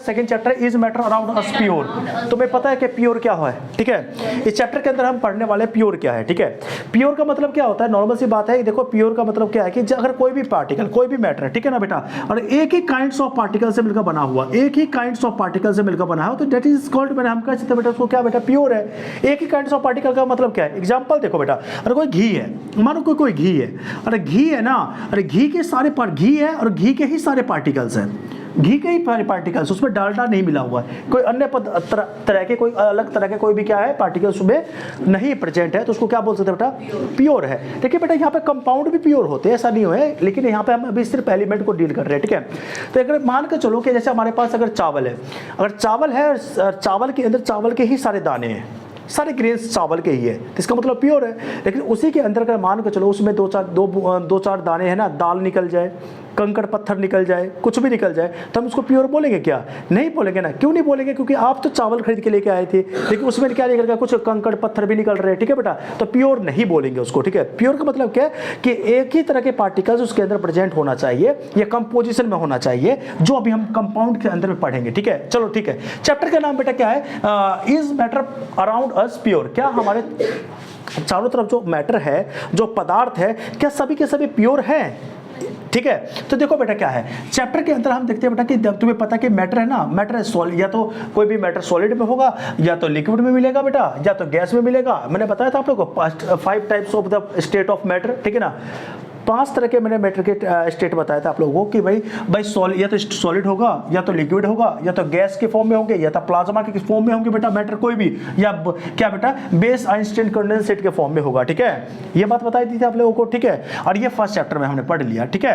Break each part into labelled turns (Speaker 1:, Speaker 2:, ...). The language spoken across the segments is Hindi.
Speaker 1: Second chapter is matter around us pure. तुम्हें पता है कि प्योर क्या है, ठीक है। इस चैप्टर के अंदर हम पढ़ने वाले प्योर क्या है, ठीक है। प्योर का मतलब क्या होता है, नॉर्मल सी बात है। देखो प्योर का मतलब क्या है कि अगर कोई भी पार्टिकल, कोई भी मैटर है, ठीक है ना बेटा, और एक ही काइंड्स ऑफ पार्टिकल से मिलकर बना हुआ, एक ही काइंड्स ऑफ पार्टिकल से मिलकर बना हो, तो दैट इज कॉल्ड, मैंने हम कह सकते हैं बेटा उसको क्या बेटा, प्योर है। एक ही काइंड्स ऑफ पार्टिकल का मतलब क्या है, एग्जांपल देखो बेटा, अगर कोई घी है, मानो कोई घी है, अरे घी है ना, अरे घी के सारे घी है और घी के ही सारे पार्टिकल्स हैं, घी के ही पार्टिकल्स, उसमें डालडा नहीं मिला हुआ है, कोई अन्य तरह के, कोई अलग तरह के कोई भी क्या है पार्टिकल्स उसमें नहीं प्रेजेंट है, तो उसको क्या बोल सकते हैं बेटा, प्योर है। देखिए बेटा यहाँ पे कंपाउंड भी प्योर होते हैं, ऐसा नहीं है, लेकिन यहाँ पे हम अभी सिर्फ एलिमेंट को डील कर रहे हैं, ठीक है। तो अगर मान के चलो कि जैसे हमारे पास अगर चावल है, अगर चावल है और चावल के अंदर चावल के ही सारे दाने हैं, सारे ग्रेन्स चावल के ही है, तो इसका मतलब प्योर है। लेकिन उसी के अंदर अगर मान के चलो उसमें दो चार दाने हैं ना, दाल निकल जाए, कंकड़ पत्थर निकल जाए, कुछ भी निकल जाए, तो हम उसको प्योर बोलेंगे क्या, नहीं बोलेंगे ना। क्यों नहीं बोलेंगे, क्योंकि आप तो चावल खरीद के लेके आए थे, लेकिन उसमें क्या निकल गया, कुछ कंकड़ पत्थर भी निकल रहे हैं, ठीक है बेटा, तो प्योर नहीं बोलेंगे उसको, ठीक है। प्योर का मतलब क्या है कि एक ही तरह के पार्टिकल्स उसके अंदर प्रेजेंट होना चाहिए, या कंपोजिशन में होना चाहिए, जो अभी हम कंपाउंड के अंदर में पढ़ेंगे, ठीक है। चलो ठीक है, चैप्टर का नाम बेटा क्या है, is matter around us pure. क्या हमारे चारों तरफ जो मैटर है, जो पदार्थ है, क्या सभी के सभी प्योर हैं, ठीक है। तो देखो बेटा क्या है, चैप्टर के अंदर हम देखते हैं बेटा कि तुम्हें पता कि मैटर है ना, मैटर है सॉलिड, या तो कोई भी मैटर सॉलिड में होगा, या तो लिक्विड में मिलेगा बेटा, या तो गैस में मिलेगा। मैंने बताया था आप लोगों को 5 types of the state of matter, ठीक है ना। 5 तरह के मैंने मैटर के स्टेट बताया था आप लोगों को कि भाई सॉलिड, या तो सॉलिड होगा, या तो लिक्विड होगा, या तो गैस के फॉर्म में होंगे, या तो प्लाज्मा के फॉर्म में होंगे बेटा मैटर कोई भी, या क्या बेटा बेस आइंस्टाइन कंडेंसेट के फॉर्म में होगा, ठीक है। ये बात बताई थी आप लोगों को, ठीक है। और ये फर्स्ट चैप्टर में हमने पढ़ लिया, ठीक है।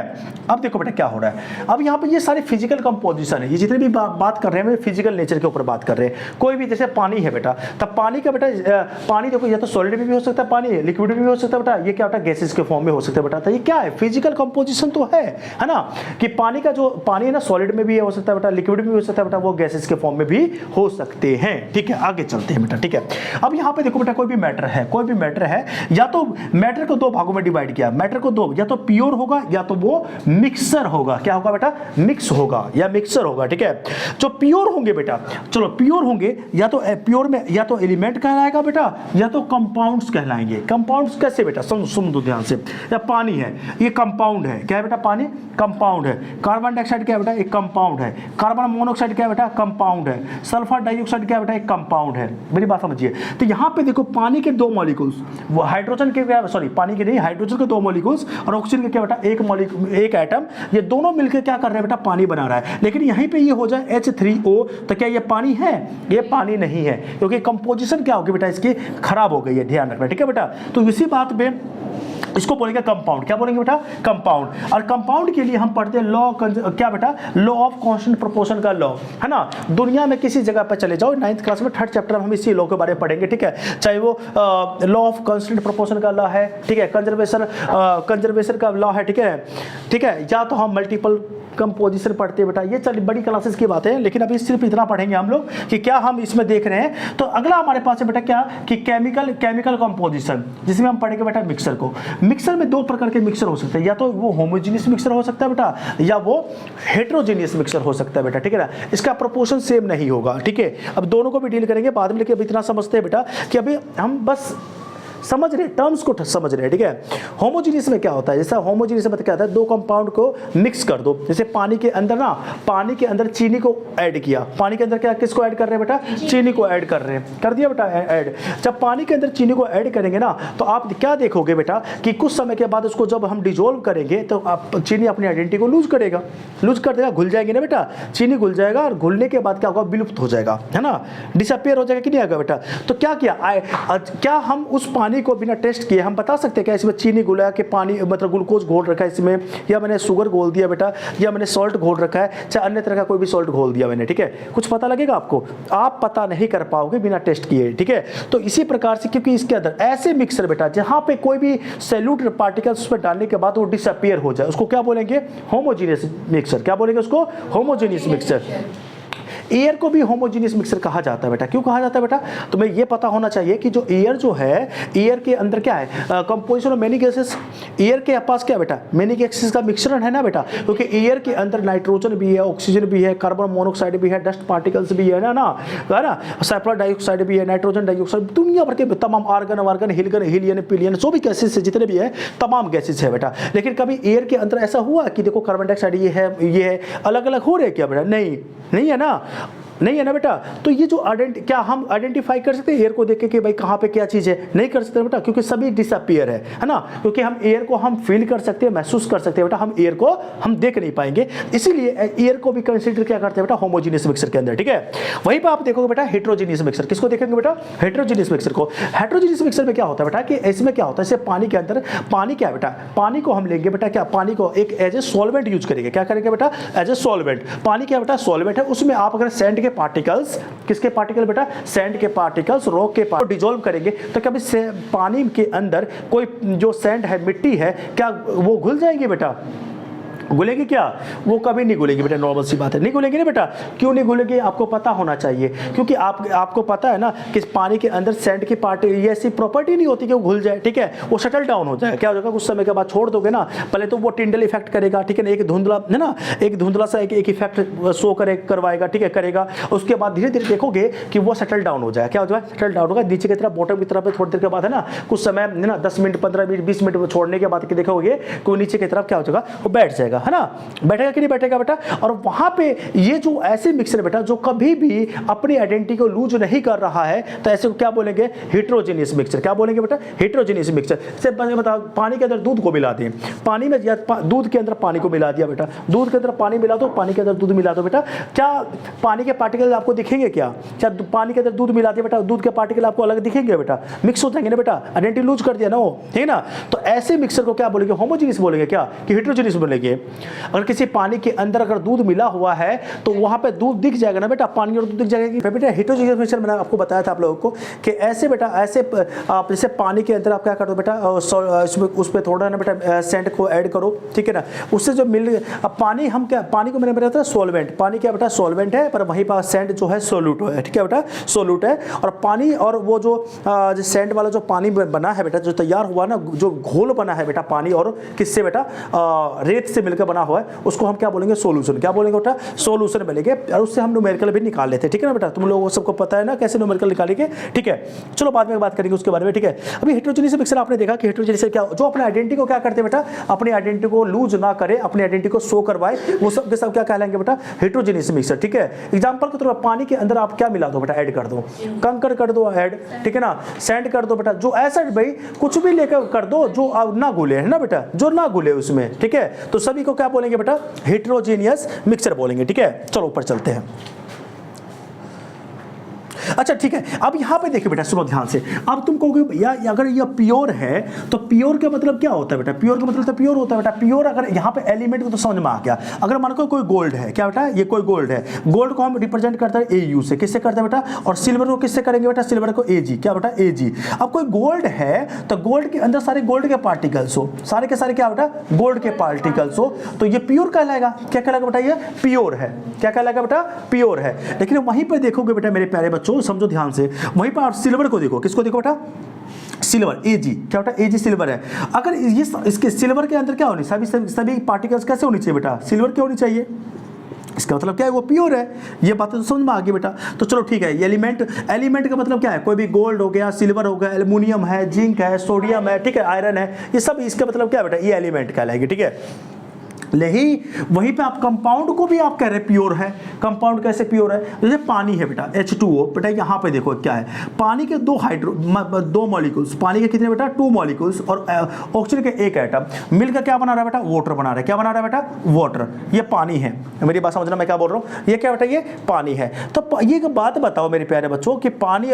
Speaker 1: अब देखो बेटा क्या हो रहा है, अब यहाँ पे ये सारी फिजिकल कंपोजिशन है, ये जितने भी बात कर रहे हैं फिजिकल नेचर के ऊपर बात कर रहे हैं। कोई भी जैसे पानी है बेटा, तब पानी का बेटा पानी देखो, या तो सॉलिड में भी हो सकता है पानी, लिक्विड में भी हो सकता है बेटा, ये क्या बेटा गैसेस के फॉर्म में हो सकता है बेटा। तो ये क्या है, फिजिकल कंपोजिशन तो है ना, कि पानी का जो पानी है ना, सॉलिड में भी हो सकता है बेटा, लिक्विड में भी हो सकता है बेटा, वो गैसेस के फॉर्म में भी हो सकते हैं, ठीक है। आगे चलते हैं बेटा, ठीक है। अब यहाँ पे देखो बेटा कोई भी मैटर है, कोई भी मैटर है, या तो मैटर को 2 भागों में डिवाइड किया, मैटर को 2, या तो प्योर होगा, या तो वो मिक्सर होगा। क्या होगा बेटा, मिक्स होगा या मिक्सर होगा, ठीक है। जो प्योर होंगे बेटा, चलो प्योर होंगे, या तो प्योर में या तो एलिमेंट कहलाएगा बेटा, या तो कंपाउंड्स कहलाएंगे। कंपाउंड्स कैसे बेटा, सुन दो ध्यान से। या पानी है, ये कंपाउंड है, क्या है बेटा, पानी कंपाउंड है। कार्बन डाइऑक्साइड क्या है बेटा, एक कंपाउंड है। कार्बन मोनोऑक्साइड क्या है बेटा, कंपाउंड है। सल्फर डाइऑक्साइड क्या है बेटा, एक कंपाउंड है। मेरी बात समझिए। तो यहाँ पे देखो पानी के 2 मॉलिक्यूल्स, वो हाइड्रोजन के क्या, सॉरी पानी के नहीं, हाइड्रोजन के 2 मॉलिक्यूल्स और ऑक्सीजन के क्या बेटा, एक मॉलिक्यूल, एक एटम, ये दोनों मिलकर क्या कर रहे हैं बेटा, पानी बना रहा है। लेकिन यहीं पे ये हो जाए H3O, तो क्या ये पानी है, ये पानी नहीं है, क्योंकि कंपोजिशन क्या होगी बेटा इसकी, खराब हो गई है, ध्यान रखना, ठीक है बेटा। तो इसी बात पे इसको बोलेंगे कंपाउंड। क्या बोलेंगे बेटा, कंपाउंड। और कंपाउंड के लिए हम पढ़ते हैं लॉ, क्या बेटा, लॉ ऑफ कांस्टेंट प्रोपोर्शन का लॉ, है ना। दुनिया में किसी जगह पर चले जाओ, 9th क्लास में 3rd चैप्टर में हम इसी लॉ के बारे में पढ़ेंगे, ठीक है। चाहे वो लॉ ऑफ कांस्टेंट प्रोपोर्शन का लॉ है, ठीक है, कंजर्वेशन का लॉ है, ठीक है, ठीक है, या तो हम मल्टीपल कंपोजिशन पढ़ते हैं बेटा। ये चल बड़ी क्लासेस की बात है, लेकिन अभी सिर्फ इतना पढ़ेंगे हम लोग कि क्या हम इसमें देख रहे हैं। तो अगला हमारे पास है बेटा क्या, कि केमिकल कंपोजिशन, जिसमें हम पढ़ेंगे बेटा मिक्सर को। मिक्सर में 2 प्रकार के मिक्सर हो सकते हैं, या तो वो होमोजेनियस मिक्सर हो सकता है बेटा, या वो हेट्रोजेनियस मिक्सर हो सकता है बेटा, ठीक है ना। इसका प्रोपोर्शन सेम नहीं होगा, ठीक है। अब दोनों को भी डील करेंगे बाद में, लेकिन अब इतना समझते हैं बेटा कि अभी हम बस समझ रहे, टर्म्स को समझ रहे हैं, ठीक है। होमोजेनियस में क्या होता है, जैसे होमोजेनियस में क्या होता है, 2 कंपाउंड को मिक्स कर दो। जैसे पानी के अंदर ना, पानी के अंदर चीनी को ऐड किया, पानी के अंदर क्या, किसको ऐड कर रहे हैं बेटा, चीनी को ऐड कर रहे हैं, कर दिया बेटा ऐड। जब पानी के अंदर चीनी को ऐड करेंगे ना, तो आप क्या देखोगे बेटा कि कुछ समय के बाद उसको जब हम डिजोल्व करेंगे, तो आप चीनी अपनी आइडेंटिटी को लूज करेगा, लूज कर देगा, घुल जाएगी ना बेटा, चीनी घुल जाएगा, और घुलने के बाद क्या होगा, विलुप्त हो जाएगा, है ना, डिसअपियर हो जाएगा कि नहीं आएगा बेटा। तो क्या किया, क्या हम उस पानी को बिना टेस्ट किए हम बता सकते हैं क्या इसमें चीनी घुला कि पानी, मतलब ग्लूकोज घोल रखा है इसमें, या मैंने शुगर घोल दिया बेटा, या मैंने सॉल्ट घोल रखा है, चाहे अन्य तरह का कोई भी सॉल्ट घोल दिया मैंने, ठीक है। कुछ पता लगेगा आपको, आप पता नहीं कर पाओगे बिना टेस्ट किए, ठीक है। तो इसी प्रकार से, क्योंकि इसके अंदर ऐसे मिक्सर बेटा जहां पे कोई भी सैल्यूट पार्टिकल्स उसमें डालने के बाद वो डिसअपियर हो जाए, उसको क्या बोलेंगे, होमोजेनियस मिक्सर। क्या बोलेंगे उसको, होमोजेनियस मिक्सर। एयर को भी होमोजीनियस मिक्सचर कहा जाता है बेटा। क्यों कहा जाता है बेटा? तुम्हें ये पता होना चाहिए कि जो एयर जो है, एयर के अंदर क्या है, composition of many gases. Air के पास क्या बेटा, मेनी गैसेस का मिश्रण है ना बेटा, क्योंकि एयर के अंदर नाइट्रोजन भी है, ऑक्सीजन भी है, कार्बन मोनोऑक्साइड भी है, डस्ट पार्टिकल्स भी है ना, है ना, सल्फर डाइऑक्साइड भी है, नाइट्रोजन डाइऑक्साइड, दुनिया भर के तमाम आर्गन वार्गन, हिलगन, हीलियन, पिलियन, जो भी गैसेस है, जितने भी है तमाम गैसेस है बेटा। लेकिन कभी एयर के अंदर ऐसा हुआ कि देखो कार्बन डाइऑक्साइड ये है, अलग अलग हो रहे क्या बेटा? नहीं है ना, नहीं है ना बेटा। तो ये जो क्या हम आइडेंटिफाई कर सकते हैं एयर को देख के कि भाई कहाँ पे क्या चीज़ है? नहीं कर सकते बेटा, क्योंकि सभी डिसअपियर है ना, क्योंकि हम एयर को हम फील कर सकते हैं, महसूस कर सकते हैं बेटा, हम एयर को हम देख नहीं पाएंगे, इसीलिए एयर को भी कंसिडर क्या करते हैं बेटा, होमोजीनियस मिक्सचर के अंदर, ठीक है। वहीं पर आप देखोगे बेटा हेट्रोजीनियस मिक्सचर, किसको देखेंगे बेटा? हेट्रोजीनियस मिक्सचर को। हेट्रोजीनियस मिक्सचर में क्या होता है बेटा कि इसमें क्या होता है, जैसे पानी के अंदर, पानी क्या है बेटा, पानी को हम लेंगे बेटा, क्या पानी को एक एज ए सॉल्वेंट यूज करेंगे, क्या करेंगे बेटा, एज ए सॉल्वेंट। पानी क्या बेटा, सॉल्वेंट है, उसमें आप अगर सैंड के पार्टिकल्स, किसके पार्टिकल बेटा, सैंड के पार्टिकल्स, रॉक के पार्टिकल डिसॉल्व करेंगे, तो कभी पानी के अंदर कोई जो सैंड है, मिट्टी है, क्या वो घुल जाएंगे बेटा? घुलेंगे क्या? वो कभी नहीं घुलेंगे बेटा, नॉर्मल सी बात है, नहीं घुलेंगे ना बेटा। क्यों नहीं घुलेंगे? आपको पता होना चाहिए, क्योंकि आपको पता है ना कि पानी के अंदर सैंड की पार्टी ये ऐसी प्रॉपर्टी नहीं होती कि वो घुल जाए, ठीक है, वो शटल डाउन हो जाए। क्या हो जाएगा, कुछ समय के बाद छोड़ दोगे ना, पहले तो वो टिंडल इफेक्ट करेगा, ठीक है ना, एक धुंधला है ना, एक धुंधला सा एक इफेक्ट शो करवाएगा, ठीक है, करेगा। उसके बाद धीरे धीरे देखोगे कि वो सेटल डाउन हो जाए, क्या हो जाए, सेटल डाउन होगा नीचे की तरफ, बॉटम की तरफ, थोड़ी देर के बाद है ना, कुछ समय है ना, 10 मिनट 15 मिनट 20 मिनट छोड़ने के बाद देखोगे कि नीचे की तरफ क्या हो जाएगा, वो बैठ जाएगा, है ना, बैठेगा कि नहीं बैठेगा बेटा। और वहां पे ये जो ऐसे मिक्सर बेटा जो कभी भी अपनी आइडेंटिटी को लूज नहीं कर रहा है, तो ऐसे को क्या बोलेंगे, हेट्रोजीनियस मिक्सचर। क्या बोलेंगे बेटा, हेट्रोजीनियस मिक्सचर। से बताओ, पानी के अंदर दूध को मिला दें, पानी में दूध के अंदर पानी को मिला दिया बेटा, दूध के अंदर पानी मिला दो, पानी के अंदर दूध मिला दो बेटा, क्या पानी के पार्टिकल आपको दिखेंगे? क्या पानी के अंदर दूध मिला दिया बेटा, दूध के पार्टिकल आपको अलग दिखेंगे बेटा? मिक्स हो जाएंगे ना बेटा, आइडेंटिटी लूज कर दिया ना वो, ठीक है ना। तो ऐसे मिक्सर को क्या बोलेंगे, होमोजीनियस बोलेंगे क्या, कि हेट्रोजीनियस बोलेंगे। अगर किसी पानी के अंदर अगर दूध मिला हुआ है तो वहां पे दूध दिख जाएगा ना बेटा, पानी और दूध दिख जाएगा। बेटा हेट्रोजीनियस मिक्सचर मैंने आपको बताया था आप लोगों को कि ऐसे बेटा, ऐसे आप जैसे पानी के अंदर आप क्या कर दो बेटा, उस पर थोड़ा ना बेटा सेंट को ऐड करो, ठीक है ना, उससे जो अब पानी हम क्या, पानी को मैंने बताया था सॉल्वेंट, पानी क्या बेटा, सॉल्वेंट है, पर वहीं पर सेंट जो है सोल्यूट है, ठीक है बेटा, सोल्यूट है। और पानी और वो जो सेंट वाला जो पानी बना है बेटा, जो तैयार हुआ ना, जो घोल बना है बेटा पानी और किससे बेटा, रेत से मिलकर बना हुआ है, उसको हम क्या बोलेंगे, सोल्यूशन। क्या बोलेंगे बेटा, सोल्यूशन बोलेंगे। और उससे हम न्यूमेरिकल भी निकाल लेते हैं, ठीक है ना बेटा, तुम लोगों को सबको पता है ना कैसे न्यूमेरिकल निकालेंगे, ठीक है। चलो बाद में बात करेंगे उसके बारे में, ठीक है। अभी हेट्रोजीनियस मिक्सचर आपने देखा कि हेट्रोजीनियस क्या, जो अपने आइडेंटिटी को क्या करते हैं बेटा, अपनी आइडेंटिटी को लूज ना करे, अपनी आइडेंटिटी को शो करवाए, वो सब के सब क्या कहलाएंगे बेटा, हेट्रोजीनियस मिक्सचर, ठीक है। एग्जांपल के तौर पर पानी के अंदर आप क्या मिला दो बेटा, ऐड कर दो, कंकड़ कर दो ऐड, ठीक है ना, सैंड कर दो बेटा, जो एसिड भाई कुछ भी लेकर कर दो जो ना घुले, है ना बेटा, जो ना घुले उसमें, ठीक है। तो सभी को क्या बोलेंगे बेटा, हेट्रोजीनियस मिक्सचर बोलेंगे, ठीक है। चलो ऊपर चलते हैं। अच्छा ठीक है, अब यहां पे देखिए बेटा, सुनो ध्यान से। अब तुम कहोगे भैया अगर ये प्योर है तो प्योर का मतलब क्या होता है बेटा, प्योर का मतलब तो प्योर होता है बेटा। प्योर अगर यहां पे एलिमेंट को तो समझ में आ गया। अगर मान लो कोई गोल्ड है, क्या बेटा, ये कोई गोल्ड है, गोल्ड को हम रिप्रेजेंट करते हैं AU से, किससे करते हैं बेटा, और सिल्वर को किससे करेंगे बेटा, सिल्वर को AG, क्या बेटा, AG। अब कोई गोल्ड है तो गोल्ड के अंदर सारे गोल्ड के पार्टिकल्स हो, सारे के सारे क्या बेटा, गोल्ड के पार्टिकल्स हो, तो ये प्योर कहलाएगा। क्या कहलाएगा बेटा, ये प्योर है। क्या कहलाएगा बेटा, प्योर है। लेकिन वहीं पर देखोगे बेटा मेरे प्यारे बच्चों, समझो ध्यान से, वहीं पर आप सिल्वर को देखो, किसको देखो बेटा, सिल्वर, AG, क्या बेटा, AG सिल्वर है। अगर ये इसके सिल्वर के अंदर क्या होनी, सभी पार्टिकल्स कैसे होनी चाहिए बेटा, सिल्वर की होनी चाहिए। इसका मतलब क्या है, वो प्योर है। ये बातें तो समझ में आ गई बेटा। तो चलो ठीक है, एलिमेंट का मतलब क्या है, कोई भी गोल्ड हो गया, सिल्वर हो गया, एल्युमिनियम है, जिंक है, सोडियम है, ठीक है, आयरन है, ये सब इसका मतलब क्या बेटा, ये एलिमेंट कहलाएगी, ठीक है। वहीं पे आप कंपाउंड को भी आप कह रहे हैं प्योर है। कंपाउंड कैसे प्योर है, जैसे पानी है बेटा, H2O बेटा, यहाँ पे देखो क्या है, पानी के दो मॉलिक्यूल्स, पानी के कितने बेटा, 2 मॉलिक्यूल्स, और ऑक्सीजन के 1 एटम मिलकर क्या बना रहा है बेटा, वाटर बना रहा है। क्या बना रहा है बेटा, वाटर। ये पानी है, मेरी बात समझना मैं क्या बोल रहा हूँ, ये क्या बेटा, ये पानी है। तो ये बात बताओ मेरे प्यारे बच्चों कि पानी,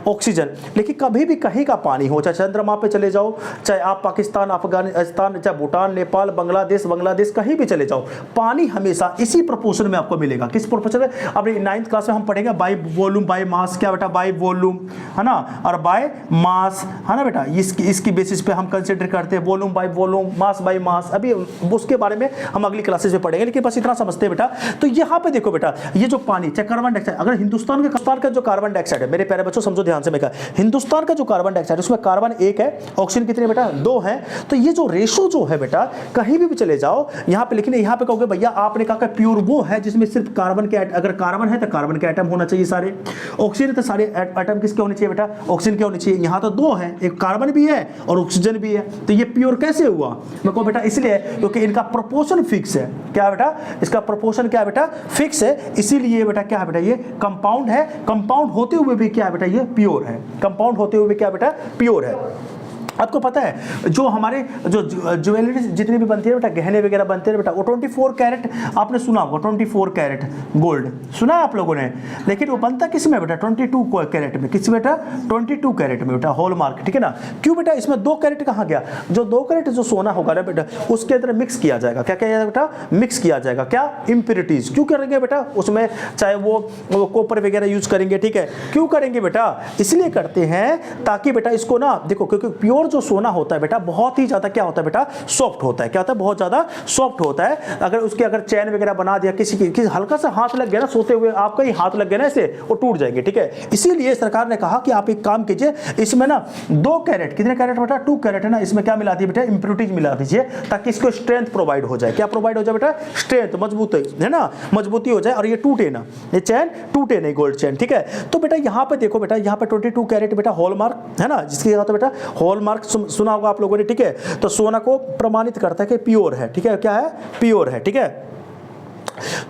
Speaker 1: ऑक्सीजन, लेकिन कभी भी कहीं का पानी हो, चाहे चंद्रमा पे चले जाओ, चाहे आप पाकिस्तान, अफगानिस्तान, चाहे भूटान, नेपाल, बांग्लादेश कहीं भी चले जाओ, पानी हमेशा इसी प्रोपोर्शन में आपको मिलेगा। किस प्रोपोर्शन में? अपनी 9th क्लास में हम पढ़ेंगे बाय वॉल्यूम बाय मास, क्या बेटा? बाय वॉल्यूम, है ना, और बाय मास, है ना बेटा। इसकी बेसिस पे हम कंसिडर करते हैं volume by volume, mass by mass. अभी उसके बारे में हम अगली क्लासेस में पढ़ेंगे, लेकिन बस इतना समझते हैं बेटा। तो यहाँ पे देखो बेटा, ये जो पानी चाहे कार्बन डाइऑक्साइड, अगर हिंदुस्तान का जो कार्बन डाइऑक्साइड है, मेरे प्यारे बच्चों समझो ध्यान से, मैं कहा हिंदुस्तान का जो कार्बन डाइऑक्साइड उसमें कार्बन 1 है, ऑक्सीजन कितने बेटा? 2 है। तो ये जो रेशो जो है बेटा, कहीं भी चले जाओ यहाँ पे, लेकिन यहाँ पे कहोगे भैया आपने कहा प्योर वो है जिसमें सिर्फ कार्बन के, अगर कार्बन है तो कार्बन के एटम होना चाहिए सारे, ऑक्सीजन तो सारे एटम किसके होने चाहिए बेटा? ऑक्सीजन के होने चाहिए। यहाँ तो 2 है, एक कार्बन भी है और ऑक्सीजन भी है, तो ये प्योर कैसे हुआ? मैं कहूँ बेटा इसलिए क्योंकि इनका प्रोपोर्शन फिक्स है। क्या बेटा? इसका प्रोपोर्शन क्या है बेटा? फिक्स है। इसीलिए बेटा क्या है बेटा? ये कंपाउंड है। कंपाउंड होते हुए भी क्या है बेटा? ये प्योर है। कंपाउंड होते हुए भी क्या बेटा? प्योर है। आपको पता है जो हमारे जो ज्वेलरी जितनी भी बनती है बेटा, गहने वगैरह बनते हैं बेटा, वो 24 कैरेट, आपने सुना होगा 24 कैरेट गोल्ड, सुना है आप लोगों ने? लेकिन वो बनता किस में बेटा? 22 कैरेट में। किस बेटा? 22 कैरेट में बेटा, हॉलमार्क, ठीक है ना। क्यों बेटा? इसमें 2 कैरेट कहाँ गया? जो 2 कैरेट जो सोना होगा ना बेटा, उसके अंदर मिक्स किया जाएगा। क्या किया जाएगा बेटा? मिक्स किया जाएगा। क्या? इम्प्योरिटीज। क्यों करेंगे बेटा? उसमें चाहे वो कॉपर वगैरह यूज करेंगे, ठीक है। क्यों करेंगे बेटा? इसलिए करते हैं ताकि बेटा इसको ना देखो, क्योंकि प्योर जो सोना होता है बेटा बहुत ही ज्यादा क्या होता है बेटा? सॉफ्ट होता है। क्या होता है? बहुत ज्यादा सॉफ्ट होता है। अगर उसके अगर चैन वगैरह बना दिया, किसी हल्का सा हाथ लग गया ना, सोते हुए आपका ही हाथ लग गया ना ऐसे, वो टूट जाएंगे, ठीक है। इसीलिए सरकार ने कहा कि आप एक काम कीजिए, इसमें ना 2 कैरेट, कितने कैरेट बेटा? 2 कैरेट है ना, इसमें क्या मिला दीजिए बेटा? इम्प्योरिटीज मिला दीजिए, ताकि इसको स्ट्रेंथ प्रोवाइड हो जाए। क्या प्रोवाइड हो जाए बेटा? स्ट्रेंथ, मजबूती, है ना, मजबूती हो जाए और ये टूटे ना, ये चैन टूटे नहीं, गोल्ड चैन, ठीक है। तो बेटा यहाँ पे देखो बेटा, यहाँ पे 22 कैरेट बेटा हॉलमार्क है ना, जिसकी क्या होता है बेटा? हॉलमार्क सुना होगा आप लोगों ने, ठीक है। तो सोना को प्रमाणित करता है कि प्योर है, ठीक है। क्या है? प्योर है, ठीक है।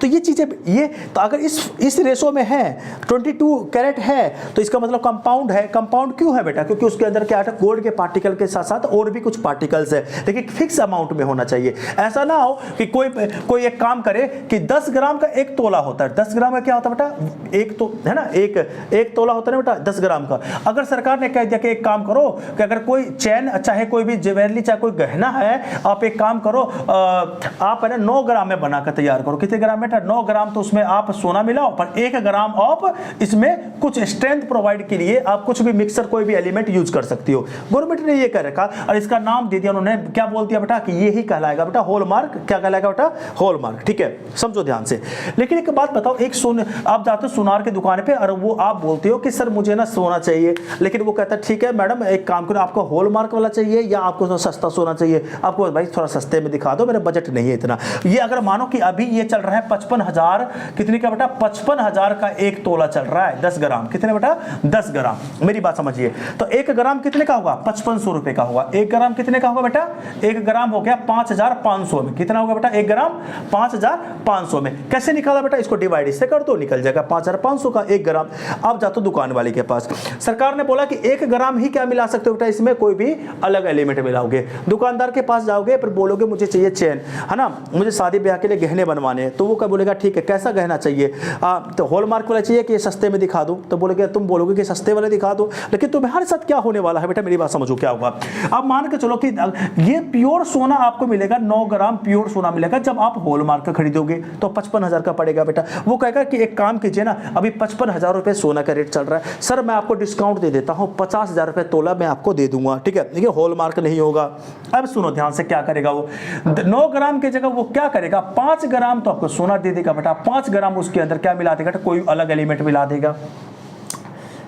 Speaker 1: तो ये चीजें, ये तो अगर इस रेशो में है, 22 कैरेट है, तो इसका मतलब कंपाउंड है। कंपाउंड क्यों है बेटा? क्योंकि उसके अंदर क्या है? गोल्ड के पार्टिकल के साथ साथ और भी कुछ पार्टिकल्स है, लेकिन फिक्स अमाउंट में होना चाहिए। ऐसा ना हो कि कोई एक काम करे कि 10 ग्राम का 1 तोला होता है। 10 ग्राम का क्या होता है बेटा? एक तो है ना, एक तोला होता है ना बेटा 10 ग्राम का। अगर सरकार ने कह दिया कि एक काम करो कि अगर कोई चैन, चाहे कोई भी ज्वेलरी, चाहे कोई गहना है, आप एक काम करो, आप है ना 9 ग्राम में बनाकर तैयार करो। कितने ग्राम बेटा? 9 ग्राम। तो उसमें आप सोना मिलाओ, पर 1 ग्राम आप इसमें कुछ स्ट्रेंथ प्रोवाइड के लिए आप कुछ भी मिक्सर, कोई भी एलिमेंट यूज कर सकती हो। गवर्नमेंट ने ये कह रखा और इसका नाम दे दिया उन्होंने, क्या बोल दिया बेटा? कि ये ही कहलाएगा बेटा हॉलमार्क। क्या कहलाएगा बेटा? हॉलमार्क, ठीक है। समझो ध्यान से। लेकिन एक बात बताओ, एक आप जाते हो सुनार की दुकान पे और वो आप बोलते हो कि सर मुझे ना सोना चाहिए, लेकिन वो कहता है ठीक है मैडम एक काम करो, आपको हॉलमार्क वाला चाहिए या आपको सस्ता सोना चाहिए? आपको भाई थोड़ा सस्ते में दिखा दो, मेरा बजट नहीं है इतना। ये अगर मानो कि अभी ये चल रहा है 55,000, कितने का बेटा? 55,000 का 1 तोला चल रहा है, 10 ग्राम। कितने बेटा? 10 ग्राम। मेरी बात समझिए, तो 1 ग्राम कितने का होगा? 5500 रुपए का होगा। 1 ग्राम कितने का होगा बेटा? 1 ग्राम हो गया 5500 में। कितना होगा बेटा? 1 ग्राम 5500 में। कैसे निकाला बेटा? इसको डिवाइड इससे कर दो, निकल जाएगा 5500 का 1 ग्राम। अब जाते हो दुकान वाले के पास, सरकार ने बोला कि 1 ग्राम ही क्या मिला सकते हो बेटा? इसमें कोई भी अलग एलिमेंट मिलाओगे। दुकानदार के पास जाओगे, फिर बोलोगे मुझे चाहिए चैन, है ना, मुझे शादी ब्याह के लिए गहने बनवाने, तो वो क्या बोलेगा? ठीक है, कैसा गहना चाहिए? तो हॉलमार्क वाला चाहिए कि सस्ते में दिखा दूं? तो बोलोगे, तुम बोलोगे कि सस्ते वाले दिखा दो, लेकिन तुम्हारे साथ क्या होने वाला है बेटा? मेरी बात समझो क्या होगा। अब मान के चलो कि ये प्योर सोना आपको मिलेगा, 9 ग्राम प्योर सोना मिलेगा। जब आप हॉलमार्क का खरीदोगे तो 55,000 का पड़ेगा बेटा। वो कहेगा कि एक काम कीजिए ना, अभी 55,000 रुपए सोना का रेट चल रहा है, सर मैं आपको डिस्काउंट दे देता हूं, 50,000 रुपए तोला मैं आपको दे दूंगा, ठीक है। देखिए हॉलमार्क नहीं होगा। अब सुनो ध्यान से, क्या करेगा वो? 9 ग्राम की जगह वो क्या करेगा? 5 ग्राम तो आपको सोना दे देगा बेटा। 5 ग्राम उसके अंदर क्या मिला देगा? कोई अलग एलिमेंट मिला देगा।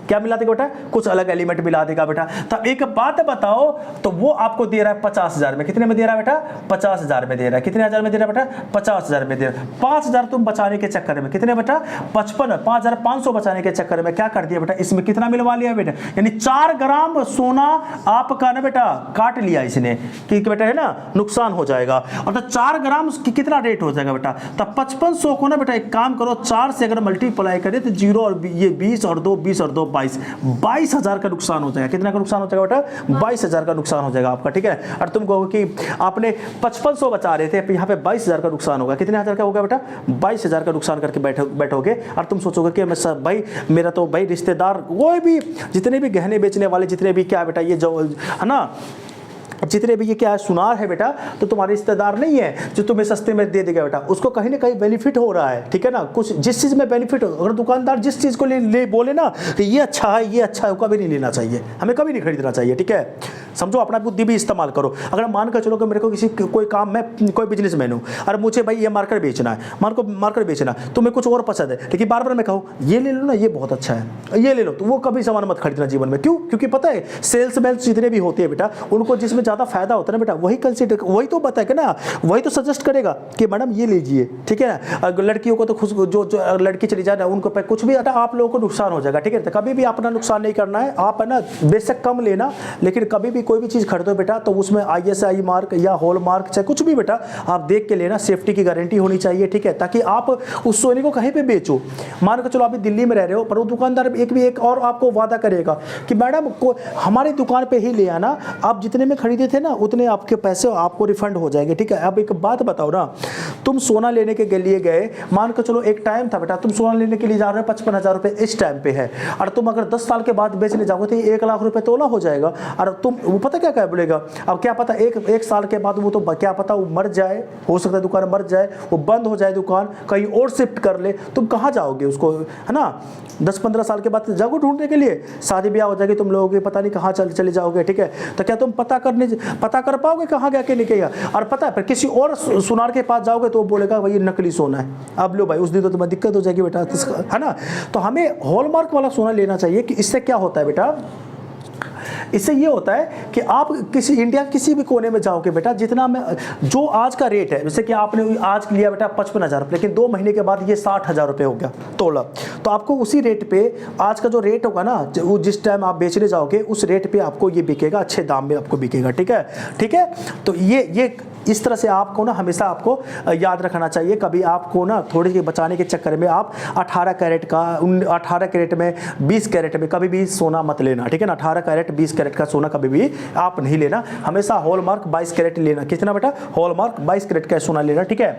Speaker 1: क्या मिला देगा बेटा? कुछ अलग एलिमेंट मिला देगा बेटा। तो एक बात बताओ, तो वो आपको दे रहा है 50,000 में। कितने में दे रहा है बेटा? 50,000 में दे रहा है। कितने हजार में दे रहा है बेटा? 50,000 में दे रहा है। 5,000 तुम बचाने के चक्कर में, कितने बेटा? 55,500 बचाने के चक्कर में क्या कर दिया बेटा? इसमें कितना मिलवा लिया बेटा? यानी 4 ग्राम सोना आपका ना बेटा काट लिया इसने, कि बेटा है ना नुकसान हो जाएगा। और तो 4 ग्राम की कितना रेट हो जाएगा बेटा? तब 5500 को ना बेटा एक काम करो, 4 से अगर मल्टीप्लाई करें तो 0 और ये 20 और 2 20 और 2 22,000 का नुकसान हो जाएगा। कितना का नुकसान हो जाएगा बेटा? 22,000 का नुकसान हो जाएगा आपका, ठीक है। और तुम कहोगे कि आपने 5500 बचा रहे थे, यहाँ पे 22,000 का नुकसान होगा। कितने हजार का होगा बेटा? 22,000 का नुकसान करके बैठोगे और तुम सोचोगे कि मैं भाई मेरा तो भाई रिश्तेदार, कोई भी जितने भी गहने बेचने वाले जितने भी क्या बेटा ये जो है ना जितने भी ये क्या है सुनार है बेटा, तो तुम्हारे रिश्तेदार नहीं है जो तुम्हें सस्ते में दे देगा बेटा, उसको कहीं ना कहीं बेनिफिट हो रहा है, ठीक है ना। कुछ जिस चीज़ में बेनिफिट हो, अगर दुकानदार जिस चीज़ को ले बोले ना कि ये अच्छा है ये अच्छा है, कभी नहीं लेना चाहिए, हमें कभी नहीं खरीदना चाहिए, ठीक है। समझो, अपना बुद्धि भी इस्तेमाल करो। अगर मान कर चलो कि मेरे को किसी कोई काम, मैं कोई बिजनेसमैन हूँ और मुझे भाई ये मार्कर बेचना है, मार्कर बेचना, तुम्हें कुछ और पसंद है, लेकिन बार बार मैं कहूँ ये ले लो ना, ये बहुत अच्छा है, ये ले लो, तो वो कभी सामान मत खरीदना जीवन में। क्यों? क्योंकि पता है सेल्समैन जितने भी होते हैं बेटा, उनको जिसमें ज़्यादा फायदा होता है ना बेटा, वही कंसिडर, वही तो बताएगा ना, वही तो सजेस्ट करेगा कि मैडम ये लीजिए, ठीक है ना। लड़कियों को तो खुश, जो लड़की चली जाए ना उनको पे कुछ भी आप लोगों को नुकसान हो जाएगा, ठीक है। तो कभी भी अपना नुकसान नहीं करना है, आप है ना बेशक कम लेना, लेकिन कभी भी कोई भी चीज़ खरीदो बेटा तो उसमें ISI मार्क या हॉल मार्क चाहे कुछ भी बेटा आप देख के लेना, सेफ्टी की गारंटी होनी चाहिए, ठीक है, ताकि आप उस सोने को कहीं पे बेचो। मान के चलो आप दिल्ली में रह रहे हो, पर वो दुकानदार एक और आपको वादा करेगा कि मैडम को हमारी दुकान पे ही ले आना, आप जितने में खरीदे थे ना उतने आपके पैसे आपको रिफंड हो जाएंगे, ठीक है। अब एक बात बताओ ना, तुम सोना लेने के लिए गए, मान के चलो एक टाइम था बेटा, तुम सोना लेने के लिए जा रहे हो 55,000 रुपये इस टाइम पे है, और तुम अगर 10 साल के बाद बेचने जाओगे तो 1 लाख रुपए तोला हो जाएगा। और तुम वो पता क्या बोलेगा, अब क्या पता एक साल के बाद वो तो क्या पता वो मर जाए, हो सकता है दुकान मर जाए, वो बंद हो जाए दुकान, कहीं और शिफ्ट कर ले, तुम कहाँ जाओगे उसको, है ना। 10-15 साल के बाद जाओगे ढूंढने के लिए, शादी ब्याह हो जाएगी, तुम लोगों की पता नहीं कहाँ चले जाओगे, ठीक है। तो क्या तुम पता कर पाओगे कहाँ गया के निकलेगा। और पता है फिर किसी और सुनार के पास जाओगे तो वो बोलेगा भाई ये नकली सोना है, अब लो भाई, उस दिन तो तुम्हें दिक्कत हो जाएगी बेटा, है ना। तो हमें हॉलमार्क वाला सोना लेना चाहिए। कि इससे क्या होता है बेटा, इससे ये होता है कि आप इंडिया किसी भी कोने में जाओगे बेटा, जितना में जो आज का रेट है, जैसे कि आपने आज लिया बेटा 55,000 रुपये, लेकिन 2 महीने के बाद ये 60,000 रुपये हो गया तोला, तो आपको उसी रेट पे आज का जो रेट होगा ना, वो जिस टाइम आप बेचने जाओगे उस रेट पे आपको ये बिकेगा, अच्छे दाम में आपको बिकेगा, ठीक है, ठीक है। तो ये इस तरह से आपको ना हमेशा आपको याद रखना चाहिए। कभी आपको ना थोड़ी सी बचाने के चक्कर में आप 18 कैरेट का 18 कैरेट में 20 कैरेट में कभी भी सोना मत लेना, ठीक है ना। 18 कैरेट 20 कैरेट का सोना कभी भी आप नहीं लेना, हमेशा हॉलमार्क 22 कैरेट लेना। कितना बेटा? हॉलमार्क 22 कैरेट का सोना लेना, ठीक है।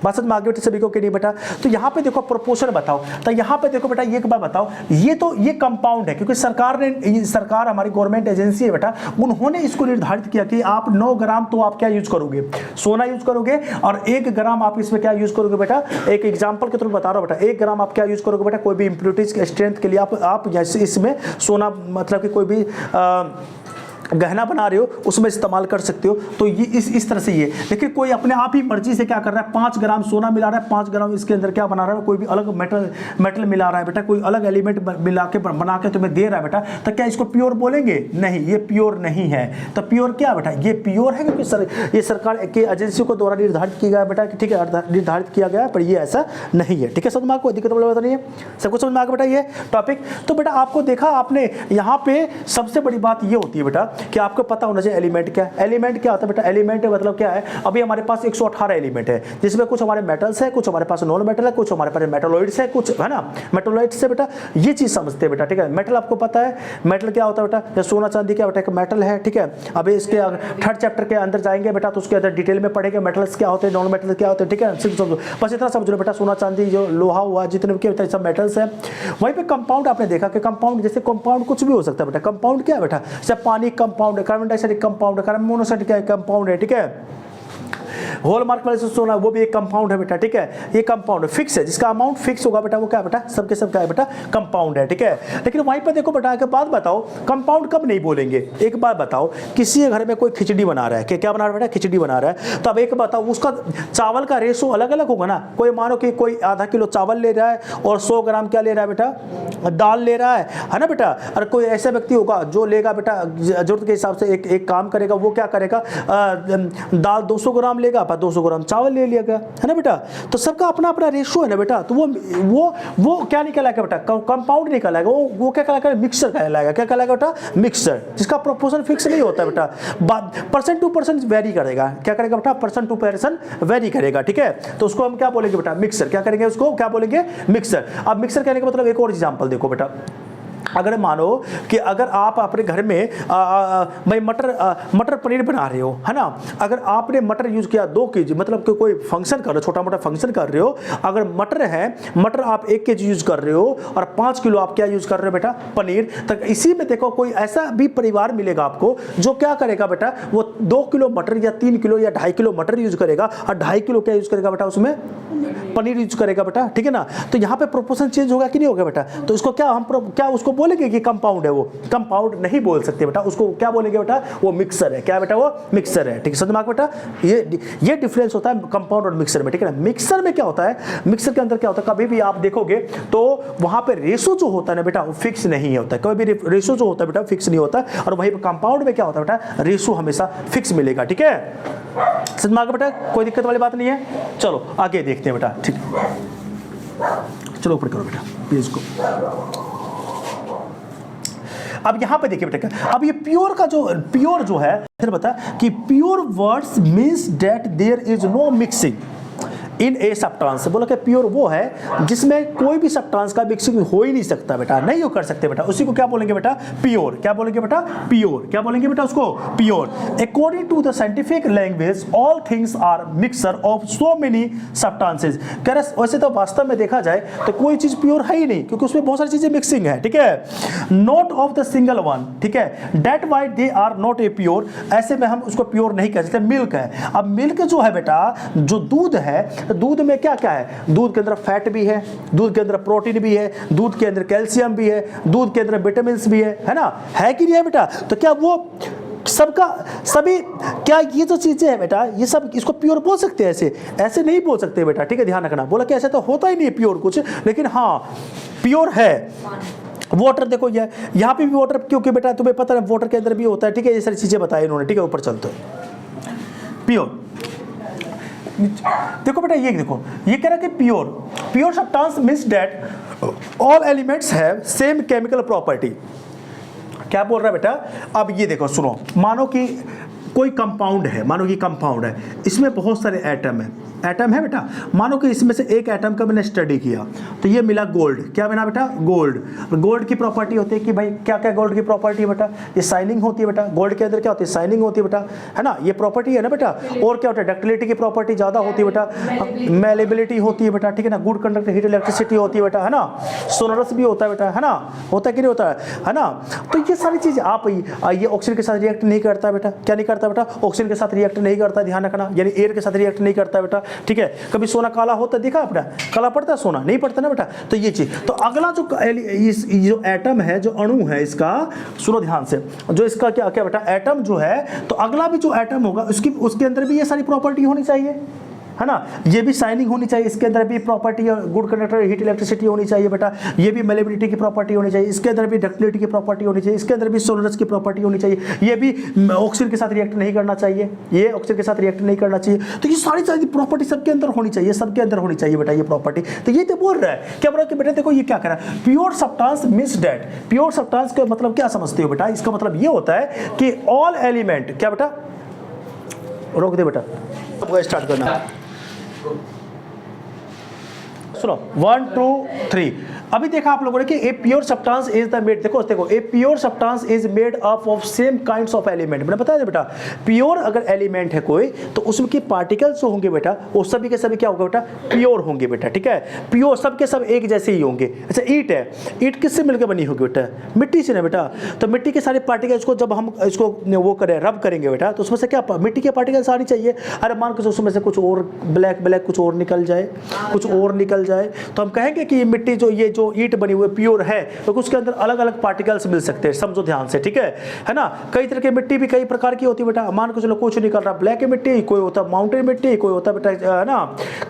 Speaker 1: बात में आगे सभी को कि नहीं बेटा। तो यहाँ पे देखो प्रोपोर्शन बताओ, तो यहाँ पे देखो बेटा ये एक बार बताओ, ये कंपाउंड है, क्योंकि सरकार हमारी गवर्नमेंट एजेंसी है बेटा, उन्होंने इसको निर्धारित किया कि आप 9 ग्राम तो आप क्या यूज करोगे, सोना यूज करोगे, और 1 ग्राम आप इसमें क्या यूज करोगे बेटा, एक एग्जांपल के थ्रू बता रहा हूं बेटा, 1 ग्राम आप क्या यूज करोगे बेटा, कोई भी इंप्योरिटीज के स्ट्रेंथ के लिए आप इसमें सोना मतलब कि कोई भी गहना बना रहे हो उसमें इस्तेमाल कर सकते हो। तो ये इस तरह से ये, लेकिन कोई अपने आप ही मर्जी से क्या कर रहा है, 5 ग्राम सोना मिला रहा है, 5 ग्राम इसके अंदर क्या बना रहा है, कोई भी अलग मेटल मिला रहा है बेटा, कोई अलग एलिमेंट मिला के बना के तुम्हें दे रहा है बेटा, तो क्या इसको प्योर बोलेंगे? नहीं, ये प्योर नहीं है। तो प्योर क्या बेटा, ये प्योर है क्योंकि ये सरकार के एजेंसियों को द्वारा निर्धारित किया गया बेटा, ठीक है, निर्धारित किया गया है, पर ये ऐसा नहीं है, ठीक है। समझ में आपको दिक्कत वाला नहीं है, सबको समझ में आ गया बेटा ये टॉपिक। तो बेटा आपको देखा आपने, यहाँ पे सबसे बड़ी बात ये होती है बेटा कि आपको पता होना चाहिए एलिमेंट क्या है। एलिमेंट क्या होता है बेटा, एलिमेंट मतलब क्या है, अभी हमारे पास 118 एलिमेंट है, जिसमें कुछ हमारे मेटल्स है, कुछ हमारे पास नॉन मेटल है, कुछ हमारे पास मेटलॉइड्स है, कुछ है ना, मेटलॉइड्स से बेटा ये चीज समझते हैं बेटा, ठीक है। मेटल आपको पता है, मेटल क्या होता है बेटा, जैसे सोना चांदी क्या बेटा, एक मेटल है, ठीक है। अभी इसके 3rd चैप्टर के अंदर जाएंगे बेटा, तो उसके अंदर डिटेल में पढ़ेंगे मेटल्स क्या होते हैं, नॉन मेटल क्या होते हैं, ठीक है। बस इतना समझ लो बेटा, सोना चांदी जो लोहा हुआ जितने भी सब मेटल्स है। वहीं पे कंपाउंड आपने देखा कि कंपाउंड, जैसे कंपाउंड कुछ भी हो सकता है बेटा। कंपाउंड क्या है बेटा, जैसे पानी कंपाउंड है, कार्बन डाइऑक्साइड कंपाउंड है, कार्बन मोनोऑक्साइड क्या है, कंपाउंड है, ठीक है। हॉलमार्क वाले से सोना वो भी एक कंपाउंड है बेटा, ठीक है। ये कंपाउंड फिक्स है, जिसका अमाउंट फिक्स होगा बेटा, वो क्या बेटा, सबके सब क्या है बेटा, कंपाउंड है, ठीक है। लेकिन वहीं पर देखो बेटा, एक बात बताओ, कंपाउंड कब नहीं बोलेंगे, एक बार बताओ, किसी घर में कोई खिचड़ी बना रहा है, क्या बना रहा है बेटा, खिचड़ी बना रहा है, तो अब एक बताओ, उसका चावल का रेशो अलग अलग होगा ना। कोई मानो कि कोई आधा किलो चावल ले रहा है और 100 ग्राम क्या ले रहा है बेटा, दाल ले रहा है ना बेटा। और कोई ऐसा व्यक्ति होगा जो लेगा बेटा जरूरत के हिसाब से एक काम करेगा, वो क्या करेगा, दाल 200 ग्राम लेगा, 200 ग्राम चावल ले लिया गया, है ना बेटा। तो सबका अपना अपना रेशियो है ना बेटा। तो वो क्या निकलाएगा बेटा, कंपाउंड निकलाएगा, वो क्या कहलाएगा, मिक्सचर कहलाएगा। क्या कहलाएगा बेटा, मिक्सचर, जिसका प्रोपोर्शन फिक्स नहीं होता बेटा, परसेंट टू परसेंट वेरी करेगा। क्या करेगा बेटा, परसेंट टू परसेंट वेरी करेगा, ठीक है। तो उसको हम क्या बोलेंगे बेटा, मिक्सचर। क्या करेंगे उसको, क्या बोलेंगे, मिक्सचर। अब मिक्सचर कहने का मतलब एक और एग्जांपल देखो बेटा, अगर मानो कि अगर आप अपने घर में भाई मटर पनीर बना रहे हो, है ना। अगर आपने मटर यूज किया 2 kg, मतलब कि कोई फंक्शन कर रहे हो, छोटा मोटा फंक्शन कर रहे हो, अगर मटर है, मटर आप 1 kg यूज कर रहे हो और 5 किलो आप क्या यूज कर रहे हो बेटा, पनीर। तो इसी में देखो कोई ऐसा भी परिवार मिलेगा आपको जो क्या करेगा बेटा, वो 2 किलो मटर या 3 किलो या 2.5 किलो मटर यूज करेगा और 2.5 किलो क्या यूज करेगा बेटा, उसमें पनीर यूज करेगा बेटा, ठीक है ना। तो यहाँ पे प्रोपोर्शन चेंज होगा कि नहीं होगा बेटा। तो इसको क्या हम क्या उसको बोलेंगे कि कंपाउंड है, वो कंपाउंड नहीं बोल सकते बेटा, उसको क्या बोलेंगे बेटा, वो मिक्सर है। क्या बेटा, वो मिक्सर है, ठीक है। समझ में बेटा, ये डिफरेंस होता है कंपाउंड और मिक्सर में, ठीक है ना। मिक्सर में क्या होता है, मिक्सर के अंदर क्या होता है, कभी भी आप देखोगे तो वहां पे रेशो जो होता है ना बेटा, वो फिक्स नहीं होता है, कभी भी रेशो जो होता है बेटा फिक्स नहीं होता, और वहीं पे कंपाउंड में क्या होता है बेटा, रेशो हमेशा फिक्स मिलेगा, ठीक है। समझ में आ गया बेटा, कोई दिक्कत वाली बात नहीं है। चलो आगे देखते हैं बेटा, ठीक है। चलो ऊपर करो बेटा पेज को। अब यहां पे देखिए बेटा, अब ये प्योर का जो प्योर जो है, बता कि pure words means that there is no mixing in a substance. बोला कि प्योर वो है जिसमें कोई भी सब्सटेंस का मिक्सिंग हो ही नहीं सकता बेटा, नहीं हो कर सकते बेटा, उसी को क्या बोलेंगे बेटा, प्योर। क्या बोलेंगे बेटा, प्योर। क्या बोलेंगे बेटा उसको, pure. According to the scientific language all things are mixer of so many substances. कह रहे वैसे तो वास्तव में देखा जाए तो कोई चीज प्योर है ही नहीं, क्योंकि उसमें बहुत सारी चीजें मिक्सिंग है, ठीक है। Not of the single one, ठीक है। That why they are not a pure, ऐसे में हम उसको प्योर नहीं कह सकते। मिल्क है, अब मिल्क जो है बेटा, जो दूध है, दूध में क्या क्या है, दूध के अंदर फैट भी है, दूध के अंदर प्रोटीन भी है, दूध के अंदर कैल्शियम भी है, दूध के अंदर विटामिन भी है ना, है कि नहीं है बेटा। तो क्या वो सबका सभी, क्या ये जो चीजें हैं बेटा, ये सब इसको प्योर बोल सकते हैं, ऐसे ऐसे नहीं बोल सकते बेटा, ठीक है, ध्यान रखना। बोला कि ऐसे तो होता ही नहीं प्योर कुछ, लेकिन हाँ प्योर है। वाटर देखो, ये यहाँ पे भी वाटर, क्योंकि बेटा तुम्हें पता है वाटर के अंदर भी होता है, ठीक है, ये सारी चीजें बताई इन्होंने, ठीक है। ऊपर चलते प्योर देखो बेटा, ये देखो, ये कह रहा है कि pure substance means that all elements have same chemical property. क्या बोल रहा है बेटा, अब ये देखो सुनो, मानो कि कोई कंपाउंड है, मानो कि कंपाउंड है, इसमें बहुत सारे एटम है, एटम है बेटा। मानो कि इसमें से एक एटम का मैंने स्टडी किया तो ये मिला गोल्ड। क्या बना बेटा, गोल्ड। गोल्ड की प्रॉपर्टी होती है कि भाई क्या क्या गोल्ड की प्रॉपर्टी है बेटा, ये शाइनिंग होती है बेटा, गोल्ड के अंदर क्या होती है, शाइनिंग होती है बेटा, है ना, ये प्रॉपर्टी है ना बेटा। और क्या होता है, डक्टिलिटी की प्रॉपर्टी ज़्यादा होती है बेटा, मेलेबिलिटी होती है बेटा, ठीक है ना, गुड कंडक्टर, हीट इलेक्ट्रिसिटी होती है बेटा, है ना, सोनरस भी होता है बेटा, है ना, होता है कि नहीं होता है ना। तो ये सारी चीज़ आप ये ऑक्सीजन के साथ रिएक्ट नहीं करता बेटा, क्या नहीं करता बेटा, ऑक्सीजन के साथ रिएक्ट नहीं करता, ध्यान रखना, यानी एयर के साथ रिएक्ट नहीं करता बेटा, ठीक है। कभी सोना काला होता देखा आपने, काला पड़ता है सोना, नहीं पड़ता ना बेटा। तो ये चीज, तो अगला जो एटम है, जो अणु है इसका, सुनो ध्यान से, जो इसका क्या क्या बेटा एटम जो है, तो अगला भी जो एटम होगा उसके अंदर भी ये सारी प्रॉपर्टी होनी चाहिए, है ना। ये भी शाइनिंग होनी चाहिए, इसके अंदर भी property, good conductor, heat electricity होनी चाहिए बेटा, ये भी मेलेबिलिटी की प्रॉपर्टी होनी चाहिए, इसके अंदर भी डक्टिलिटी की प्रॉपर्टी होनी चाहिए, इसके अंदर भी सोलरस की प्रॉपर्टी होनी चाहिए, ये भी ऑक्सीजन के साथ रिएक्ट नहीं करना चाहिए, ये ऑक्सीजन के साथ रिएक्ट नहीं करना चाहिए। तो ये सारी प्रॉपर्टी सबके अंदर होनी चाहिए, सबके अंदर होनी चाहिए बेटा ये प्रॉपर्टी। तो ये तो बोल रहा है, क्या बोल रहा है कि बेटा देखो ये क्या कर रहा है, pure substance means that, pure substance का मतलब क्या समझते हो बेटा, इसका मतलब ये होता है कि ऑल एलिमेंट, क्या बेटा, रोक दे बेटा, स्टार्ट करना, सुनो 1 2 3। अभी देखा आप लोगों ने कि a pure substance is the made, देखो a pure substance is made up of same kinds of element. मैंने बताया बेटा, प्योर अगर एलिमेंट है कोई तो उसके पार्टिकल्स जो होंगे बेटा, वो सभी के सभी क्या होगा बेटा, प्योर होंगे बेटा, ठीक है। प्योर सबके सब एक जैसे ही होंगे। अच्छा ईंट है, ईंट किससे मिलकर बनी होगी बेटा, मिट्टी से ना बेटा। तो मिट्टी के सारे पार्टिकल्स को जब हम इसको वो करें, रब करेंगे बेटा, तो उसमें से क्या मिट्टी के पार्टिकल्स आनी चाहिए। अरे मान के उसमें से कुछ और ब्लैक कुछ और निकल जाए, कुछ और निकल जाए, तो हम कहेंगे कि मिट्टी ये जो ईंट बनी हुई प्योर है, तो उसके अंदर अलग अलग पार्टिकल्स मिल सकते हैं, समझो ध्यान से, ठीक है ना। कई तरह की मिट्टी भी कई प्रकार की होती है बेटा, मान के चलो कुछ निकल रहा ब्लैक मिट्टी, कोई होता माउंटेन मिट्टी, कोई होता बेटा, है ना,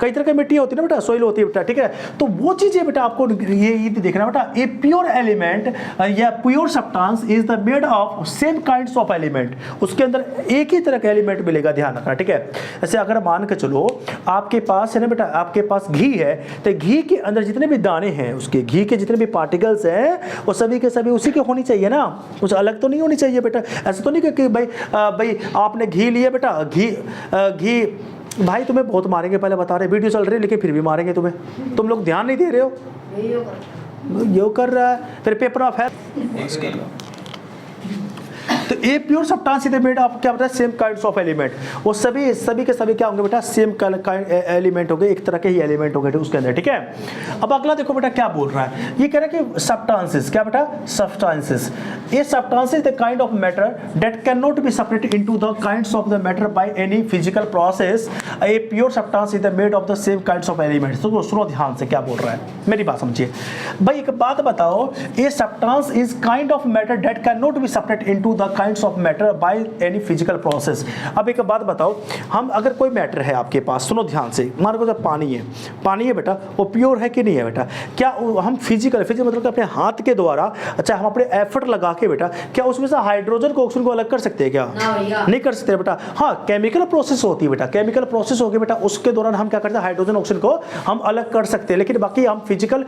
Speaker 1: कई तरह की मिट्टी होती है ना बेटा, सोइल होती है बेटा, ठीक है। तो वो चीजें बेटा आपको ये देखना बेटा, ए प्योर एलिमेंट या pure substance is the made of same kinds of element, उसके अंदर एक ही तरह का एलिमेंट मिलेगा, ध्यान रखना, ठीक है। ऐसे अगर मान के चलो आपके पास है ना बेटा, आपके पास घी है, तो घी के अंदर जितने भी दाने हैं, उसके घी के जितने भी पार्टिकल्स हैं, वो सभी के सभी उसी के होनी चाहिए ना, कुछ अलग तो नहीं होनी चाहिए बेटा। ऐसा तो नहीं कि भाई आपने घी लिया बेटा, घी भाई तुम्हें बहुत मारेंगे, पहले बता रहे, वीडियो चल रही है लेकिन फिर भी मारेंगे तुम्हें, तुम लोग ध्यान नहीं दे रहे हो। यो कर रहा है, फिर पेपर ऑफ है, तो ए pure substance is made of क्या बताया, सेम काइंड्स ऑफ एलिमेंट। वो सभी के सभी क्या होंगे बेटा, सेम एलिमेंट होंगे, एक तरह के ही एलिमेंट होंगे उसके अंदर, ठीक है। अब अगला देखो बेटा क्या बोल रहा है, ये कह रहा है कि सब्सटेंसेस, क्या बेटा, सब्सटेंसेस, ये substances the kind of matter that can not be separated into the kinds of the matter by any physical process. A pure substance is made of the same kinds of elements. तो सुनो ध्यान से क्या बोल रहा है, मेरी बात समझिए भाई। एक बात बताओ, a substance is kind of matter that can not be separated into the kinds of matter by any physical process. अब एक बात बताओ, हम अगर कोई मैटर है आपके पास, सुनो ध्यान से, मान लो जब पानी है बेटा, वो प्योर है कि नहीं है बेटा, क्या हम फिजिकल मतलब कि अपने हाथ के द्वारा, अच्छा हम अपने एफर्ट लगा के बेटा, क्या उसमें से हाइड्रोजन को ऑक्सीजन को अलग कर सकते हैं क्या? नहीं कर सकते बेटा। हाँ, केमिकल प्रोसेस होती है बेटा, केमिकल प्रोसेस होगी बेटा, उसके दौरान हम क्या करते हैं, हाइड्रोजन ऑक्सीजन को हम अलग कर सकते हैं, लेकिन बाकी हम फिजिकल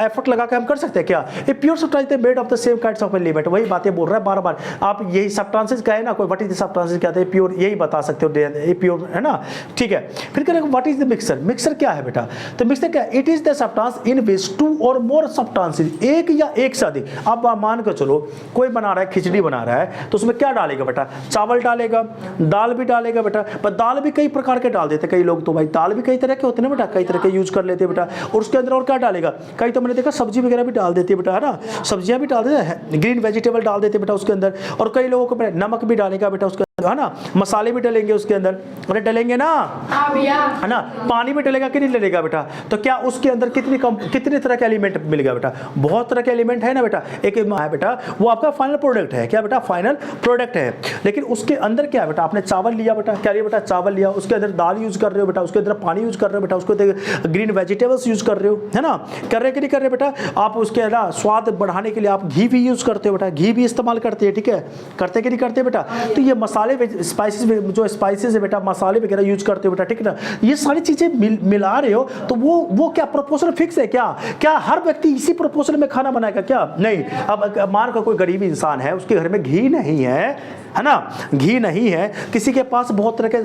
Speaker 1: एफर्ट लगा के हम कर सकते हैं क्या? ये pure substance made of the same kinds of element. वही बातें बोल रहा है बार बार। आप यही सब्सटेंसेस कहे ना कोई, व्हाट इज द सब्सटेंसेस कहते हैं, प्योर यही बता सकते हो, ये प्योर है ना, ठीक है। फिर करेंगे what is the mixture. Mixture क्या है बेटा, तो मिक्सर क्या, it is the substance in which two or more substances, एक या एक से अधिक। अब मान के चलो कोई बना रहा है, खिचड़ी बना रहा है, तो उसमें क्या डालेगा बेटा, चावल डालेगा, दाल भी डालेगा बेटा, पर दाल भी कई प्रकार के डाल देते कई लोग, तो भाई दाल भी कई तरह के होते हैं बेटा, कई तरह के यूज कर लेते हैं बेटा। और उसके अंदर और क्या डालेगा, कई तो मैंने देखा सब्जी वगैरह भी डाल देती है बेटा, है ना, सब्जियां भी डाल देते हैं, ग्रीन वेजिटेबल डाल देते बेटा उसके अंदर। और कई लोगों को नमक भी डालेगा बेटा उसके, है ना, मसाले भी डलेंगे उसके अंदर, अरे डलेंगे ना, है ना, पानी भी डलेगा कि नहीं डलेगा बेटा। तो क्या उसके अंदर कितने तरह के एलिमेंट मिलेगा बेटा, बहुत तरह के एलिमेंट है ना बेटा। एक है बेटा वो आपका फाइनल प्रोडक्ट है, क्या बेटा, फाइनल प्रोडक्ट है। लेकिन उसके अंदर क्या है बेटा, आपने चावल लिया बेटा, क्या लिया बेटा, चावल लिया, उसके अंदर दाल यूज कर रहे हो बेटा, उसके अंदर पानी यूज कर रहे हो बेटा, उसके अंदर ग्रीन वेजिटेबल्स यूज कर रहे हो, है ना, कर रहे कि नहीं कर रहे बेटा। आप उसके ना स्वाद बढ़ाने के लिए आप घी भी यूज करते हो बेटा, घी भी इस्तेमाल करते हैं, ठीक है, करते कि नहीं करते बेटा। तो ये मसाले स्पाइसेस, जो स्पाइसेस है बेटा, मसाले वगैरह यूज करते हो बेटा, ठीक है ना, ये सारी चीजें मिला रहे हो, तो वो क्या प्रोपोर्शन फिक्स है क्या हर व्यक्ति इसी प्रोपोर्शन में खाना बनाएगा क्या? नहीं। अब मान कर कोई गरीब इंसान है, उसके घर में घी नहीं है ना, घी नहीं है, किसी के पास बहुत तरह के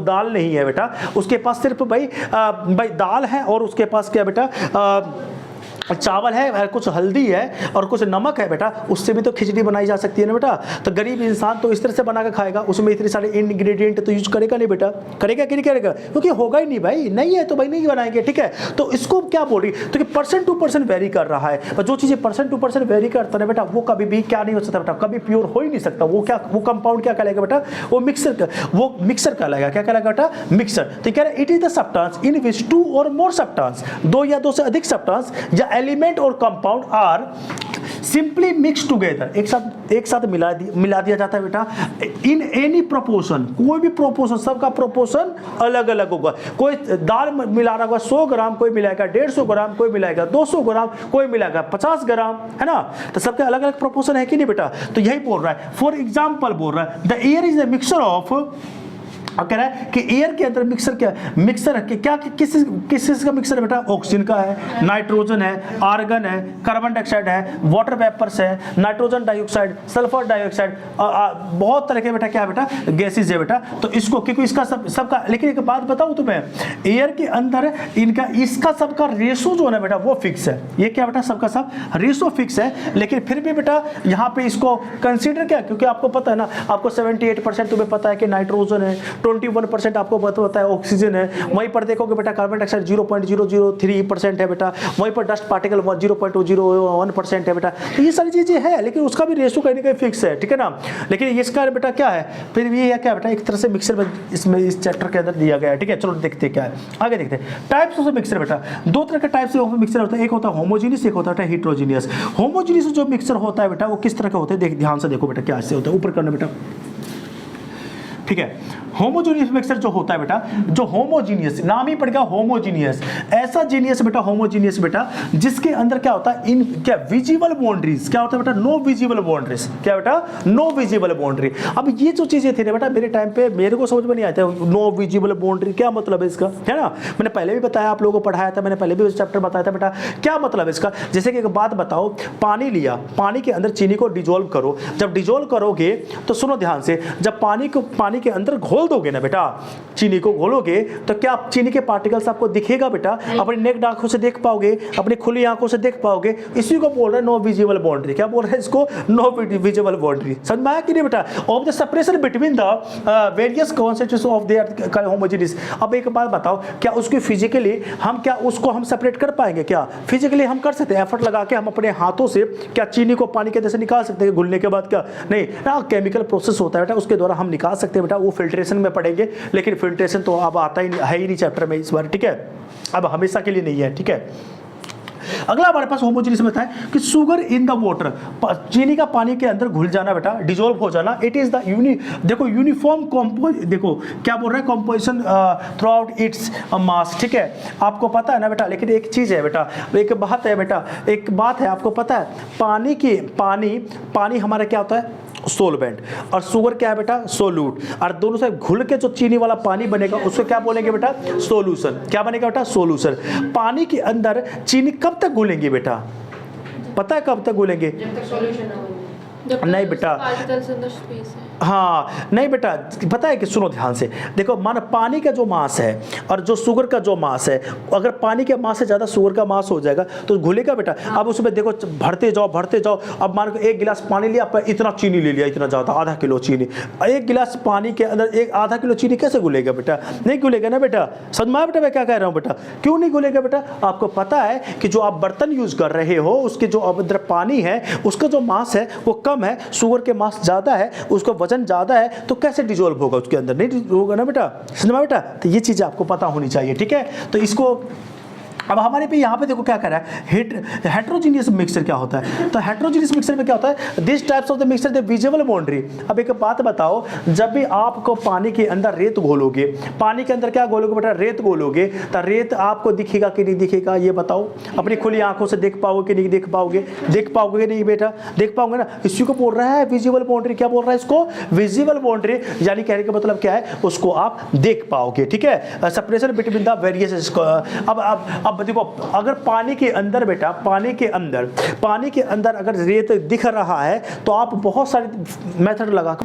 Speaker 1: दाल नहीं है बेटा, उसके पास सिर्फ भाई दाल है, और उसके पास क्या बेटा चावल है, कुछ हल्दी है और कुछ नमक है बेटा, उससे भी तो खिचड़ी बनाई जा सकती है ना बेटा। तो गरीब इंसान तो इस तरह से बना के खाएगा, उसमें इतने सारे इंग्रेडिएंट तो यूज करेगा नहीं बेटा, करेगा कि नहीं करेगा, क्योंकि होगा ही नहीं भाई, नहीं है तो भाई नहीं बनाएंगे, ठीक है। तो इसको क्या बोल रही, तो कि परसेंट टू परसेंट वेरी कर रहा है, और जो चीज़ें परसेंट टू परसेंट वेरी करता है बेटा, वो कभी भी क्या नहीं हो सकता बेटा, कभी प्योर हो ही नहीं सकता। वो कंपाउंड क्या कहलाएगा बेटा, वो मिक्सर कहलाएगा, क्या कहलाएगा बेटा, मिक्सर। तो कह रहा है it is the substance in which two or more substance, दो या दो से अधिक सब्सटेंस या एलिमेंट और compound are simply mix together, एक साथ मिला दिया जाता है बेटा, इन एनी प्रोपोर्शन, कोई भी प्रोपोर्शन, सबका प्रोपोर्शन अलग अलग होगा। कोई दाल मिला रहा होगा 100 ग्राम, कोई मिलाएगा 150 ग्राम, कोई मिलाएगा 200 ग्राम, कोई मिलाएगा 50 ग्राम, है ना। तो सबके अलग अलग प्रोपोर्शन है कि नहीं बेटा। तो यही बोल रहा है, फॉर एग्जाम्पल बोल रहा है the air is the mixture of, कह रहा है कि एयर के अंदर मिक्सर क्या, मिक्सर है क्या, किस का मिक्सर है बेटा, ऑक्सीजन का है, नाइट्रोजन है, आर्गन है, कार्बन डाइऑक्साइड है, वाटर वेपर्स है, नाइट्रोजन डाइऑक्साइड, सल्फर डाइऑक्साइड, बहुत तरह के बेटा क्या है बेटा, गैसेज है बेटा। तो इसको क्योंकि इसका सबका, लेकिन एक बात बताऊं तुम्हें, एयर के अंदर इसका सबका रेशो जो है ना बेटा, वो फिक्स है। ये क्या बेटा, सबका सब रेशो फिक्स है, लेकिन फिर भी बेटा यहाँ पे इसको कंसीडर क्या, क्योंकि आपको पता है ना, आपको 78% तुम्हें पता है कि नाइट्रोजन है, 21% आपको पता है ऑक्सीजन है, वहीं पर देखोगे बेटा कार्बन डाइऑक्साइड 0.003% है बेटा, वहीं पर डस्ट पार्टिकल 0.001% है बेटा। तो ये सारी चीजें हैं, लेकिन उसका भी रेशो कहीं ना कहीं फिक्स है, ठीक है ना। लेकिन इसका बेटा क्या है, फिर भी ये क्या बेटा, एक तरह से मिक्सर में इसमें इस चैप्टर के अंदर दिया गया है, ठीक है। चलो देखते क्या है, आगे देखते हैं। टाइप्स ऑफ मिक्सर बेटा, दो तरह के टाइप्स ऑफ मिक्सर होता है, एक होता है होमोजीनियस, एक होता है हेटेरोजीनियस। होमोजीनियस जो मिक्सर होता है बेटा, वो किस तरह का होता है, ध्यान से देखो बेटा, क्या ऐसे होता है, ऊपर करना बेटा, ठीक है। होमोजीनियस मिक्सर जो होता है बेटा, जो होमोजीनियस, नाम ही पड़ेगा होमोजीनियस, ऐसा जीनियस बेटा, होमोजीनियस बेटा, जिसके अंदर क्या होता है, इन क्या विजिबल बाउंड्रीज, क्या होता है बेटा, नो विजिबल बाउंड्रीज, क्या बेटा, नो विजिबल बाउंड्री। अब ये जो चीजें थी ना बेटा, मेरे टाइम पे मेरे को समझ में नहीं आता नो विजिबल बाउंड्री क्या मतलब है इसका, है ना। मैंने पहले भी बताया, आप लोगों को पढ़ाया था, मैंने पहले भी चैप्टर बताया था बेटा, क्या मतलब है इसका। जैसे कि एक बात बताओ, पानी लिया, पानी के अंदर चीनी को डिजोल्व करो, जब डिजोल्व करोगे तो सुनो ध्यान से, जब पानी के अंदर घोल घोल दोगे ना बेटा, चीनी को घोलोगे तो क्या चीनी के पार्टिकल्स आपको दिखेगा बेटा? अपनी नेक्ड आंखों से देख पाओगे, अपनी खुली आंखों से देख पाओगे। इसी को बोल रहे हैं नो विजिबल बाउंड्री। क्या बोल रहे हैं इसको? No visible boundary. समझ में आया कि नहीं बेटा? Of the separation between the various constituents of their homogeneous. अब एक बात बताओ, क्या उसको फिजिकली हम क्या उसको हम सेपरेट कर पाएंगे? क्या फिजिकली हम कर सकते हैं? एफर्ट लगा के हम अपने हाथों से क्या चीनी को पानी के अंदर से निकाल सकते हैं घुलने के बाद? क्या नहीं ना, केमिकल प्रोसेस होता है बेटा, उसके द्वारा हम निकाल सकते हैं बेटा। वो फिल्ट्रेशन में पढ़ेंगे, लेकिन फिल्ट्रेशन तो अब आता ही है ही नहीं चैप्टर में इस बार, ठीक है? अब हमेशा के लिए नहीं है, ठीक है? अगला हमारे पास होमोजेनियस में है कि शुगर इन द वाटर, चीनी का पानी के अंदर घुल जाना बेटा, डिसॉल्व हो जाना। इट इज द देखो यूनिफॉर्म देखो क्या बोल रहा है, composition through out its mass, ठीक है? आपको पता है ना बेटा, लेकिन एक चीज है बेटा, एक बात है बेटा, एक बात है, आपको पता है पानी हमारा क्या होता है? सोलवेंट। और शुगर क्या है बेटा? सोल्यूट। और दोनों से घुल के जो चीनी वाला पानी बनेगा उसको क्या बोलेंगे बेटा? सोल्यूशन। क्या बनेगा बेटा? सोल्यूशन। पानी के अंदर चीनी कब तक घुलेंगी बेटा? पता है कब तक घुलेंगे?
Speaker 2: जब तक सॉल्यूशन ना हो।
Speaker 1: नहीं बेटा, हाँ नहीं बेटा, पता है कि सुनो ध्यान से देखो, मान पानी का जो मास है और जो शुगर का जो मास है, अगर पानी के मास से ज़्यादा शुगर का मास हो जाएगा तो घुलेगा बेटा। अब उसमें देखो भरते जाओ। अब मान एक गिलास पानी लिया, आप इतना चीनी ले लिया, इतना ज़्यादा, आधा किलो चीनी। एक गिलास पानी के अंदर एक आधा किलो चीनी कैसे घुलेगा बेटा? नहीं घुलेगा ना बेटा। समझ में आया बेटा मैं क्या कह रहा हूँ बेटा? क्यों नहीं घुलेगा बेटा? आपको पता है कि जो आप बर्तन यूज कर रहे हो उसके जो अंदर पानी है उसका जो मास है वो कम है, शुगर के मास ज़्यादा है, उसका वजन ज़्यादा है, तो कैसे डिजोल्व होगा उसके अंदर? नहीं होगा ना बेटा। समझ में बेटा? तो ये चीज़ आपको पता होनी चाहिए, ठीक है? तो इसको अब हमारे पे यहाँ पे देखो क्या कर रहा है, हेट्रोजीनियस मिक्सचर क्या होता है? तो हेट्रोजीनियस मिक्सचर में क्या होता है? This types of the mixture the visible boundary. अब एक बात बताओ, जब भी आपको पानी के अंदर रेत घोलोगे, पानी के अंदर क्या घोलोगे बेटा? रेत घोलोगे, तो रेत आपको दिखेगा कि नहीं दिखेगा? ये बताओ, अपनी खुली आंखों से देख पाओगे कि नहीं देख पाओगे? देख पाओगे नहीं बेटा? देख पाओगे ना। इसी को बोल रहा है विजिबल बाउंड्री। क्या बोल रहा है इसको? Visible boundary. यानी कहने का मतलब क्या है? उसको आप देख पाओगे, ठीक है? Separation between the various. अब देखो, अगर पानी के अंदर बेटा, पानी के अंदर अगर रेत दिख रहा है तो आप बहुत सारे मेथड लगा।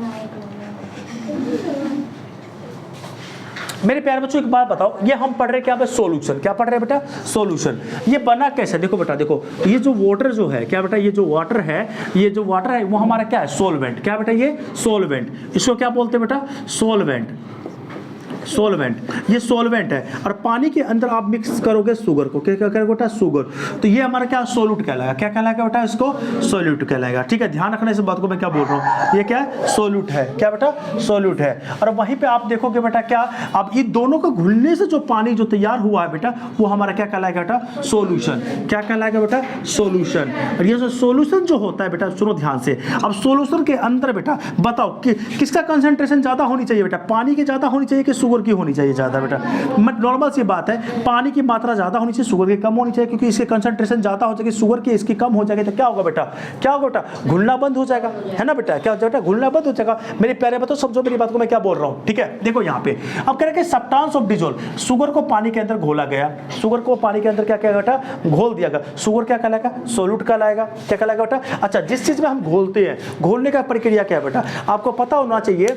Speaker 1: मेरे प्यारे बच्चों एक बात बताओ, ये हम पढ़ रहे क्या? सॉल्यूशन। क्या पढ़ रहे हैं बेटा? सॉल्यूशन। ये बना कैसे? देखो बेटा, देखो ये जो वाटर जो है, क्या बेटा? ये जो वाटर है वो हमारा क्या है? सोलवेंट। क्या बेटा? ये सोलवेंट। इसको क्या बोलते हैं बेटा? सोलवेंट। ये सोलवेंट है। और पानी के अंदर आप मिक्स करोगे शुगर को, क्या करोगे बेटा? शुगर। तो ये हमारा क्या? सोल्यूट कहलाएगा। क्या कहलाएगा बेटा? इसको सोल्यूट कहलाएगा, ठीक है? ध्यान रखना इस बात को, मैं क्या बोल रहा हूँ। ये क्या है? सोल्यूट है। क्या बेटा? सोल्यूट है। और वहीं पे आप देखोगे बेटा क्या, अब ये दोनों को घुलने से जो पानी जो तैयार हुआ है बेटा, वो हमारा क्या कहलाएगा बेटा? सोल्यूशन। क्या कहलाएगा बेटा? सोल्यूशन। और ये जो सोल्यूशन जो होता है बेटा, सुनो ध्यान से, अब सोल्यूशन के अंदर बेटा बताओ कि किसका कंसंट्रेशन ज्यादा होनी चाहिए बेटा? पानी की ज्यादा होनी चाहिए कि शुगर की होनी चाहिए ज्यादा बेटा? नॉर्मल सी बात है, पानी की मात्रा ज्यादा होनी चाहिए, शुगर की कम होनी चाहिए, क्योंकि इसके कंसंट्रेशन ज्यादा हो जाएगी, शुगर की इसकी कम हो जाएगी, तो क्या होगा बेटा? क्या होगा बेटा? घुलना बंद हो जाएगा, है ना बेटा? क्या हो जाएगा? घुलना बंद हो जाएगा। मेरे प्यारे बच्चों समझो मेरी बात को, मैं क्या बोल रहा हूं, ठीक है? देखो यहाँ पे अब कह रहे हैं सब्सटेंस ऑफ डिसॉल्व, शुगर को पानी के अंदर घोला गया, शुगर को पानी के अंदर क्या क्या बेटा? घोल दिया गया। शुगर क्या कहलाएगा? सोल्यूट कहलाएगा। क्या कहलाएगा बेटा? अच्छा, जिस चीज में हम घोलते हैं, घोलने का प्रक्रिया क्या है बेटा? आपको पता होना चाहिए।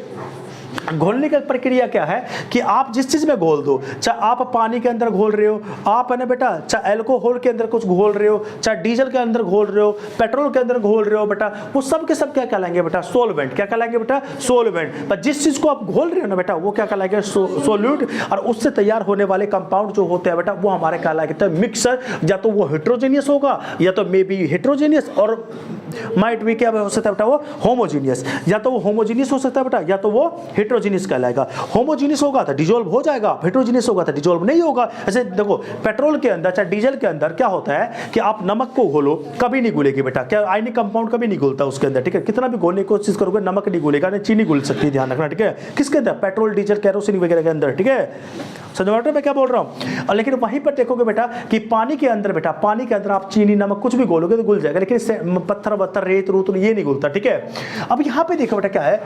Speaker 1: घोलने की प्रक्रिया क्या है कि आप जिस चीज में घोल दो, चाहे आप पानी के अंदर घोल रहे हो, आप है ना बेटा, चाहे अल्कोहल के अंदर कुछ घोल रहे हो, चाहे डीजल के अंदर घोल रहे हो, पेट्रोल के अंदर घोल रहे हो बेटा, वो सब के सब क्या कहलाएंगे बेटा? सोलवेंट। क्या कहलाएंगे बेटा? सोलवेंट। पर जिस चीज को आप घोल रहे हो ना बेटा, वो क्या कहलाएगा? सोल्यूट। और उससे तैयार होने वाले कंपाउंड जो होते हैं बेटा, वो हमारे कहलाएगा मिक्सर। या तो वो हेट्रोजेनियस होगा, या तो मे बी हेट्रोजेनियस, और माइट भी क्या हो सकता है बेटा? वो होमोजीनियस। या तो वो होमोजीनियस हो सकता है बेटा, या तो वो हेट्रोजीनियस कहलाएगा। होमोजीनियस होगा तो डिसॉल्व हो जाएगा, हेट्रोजीनियस होगा तो डिसॉल्व नहीं होगा। ऐसे देखो, पेट्रोल के अंदर चाहे डीजल के अंदर क्या होता है कि आप नमक को घोलो, कभी नहीं घुलेगी बेटा। क्या आयनिक कंपाउंड कभी नहीं घुलता उसके अंदर, ठीक है? कितना भी घोलने की कोशिश करोगे, नमक नहीं घुलेगा, नहीं चीनी घुल सकती है, ध्यान रखना, ठीक है? किसके अंदर? पेट्रोल, डीजल, केरोसिन वगैरह के अंदर, ठीक है? समझ मैं क्या बोल रहा हूँ? लेकिन वहीं पर देखोगे बेटा कि पानी के अंदर बेटा, पानी के अंदर आप चीनी, नमक कुछ भी घोलोगे तो घुल जाएगा, लेकिन पत्थर वत्थर, रेत रूत ये नहीं घुलता, ठीक है? अब यहाँ पे देखो बेटा क्या है,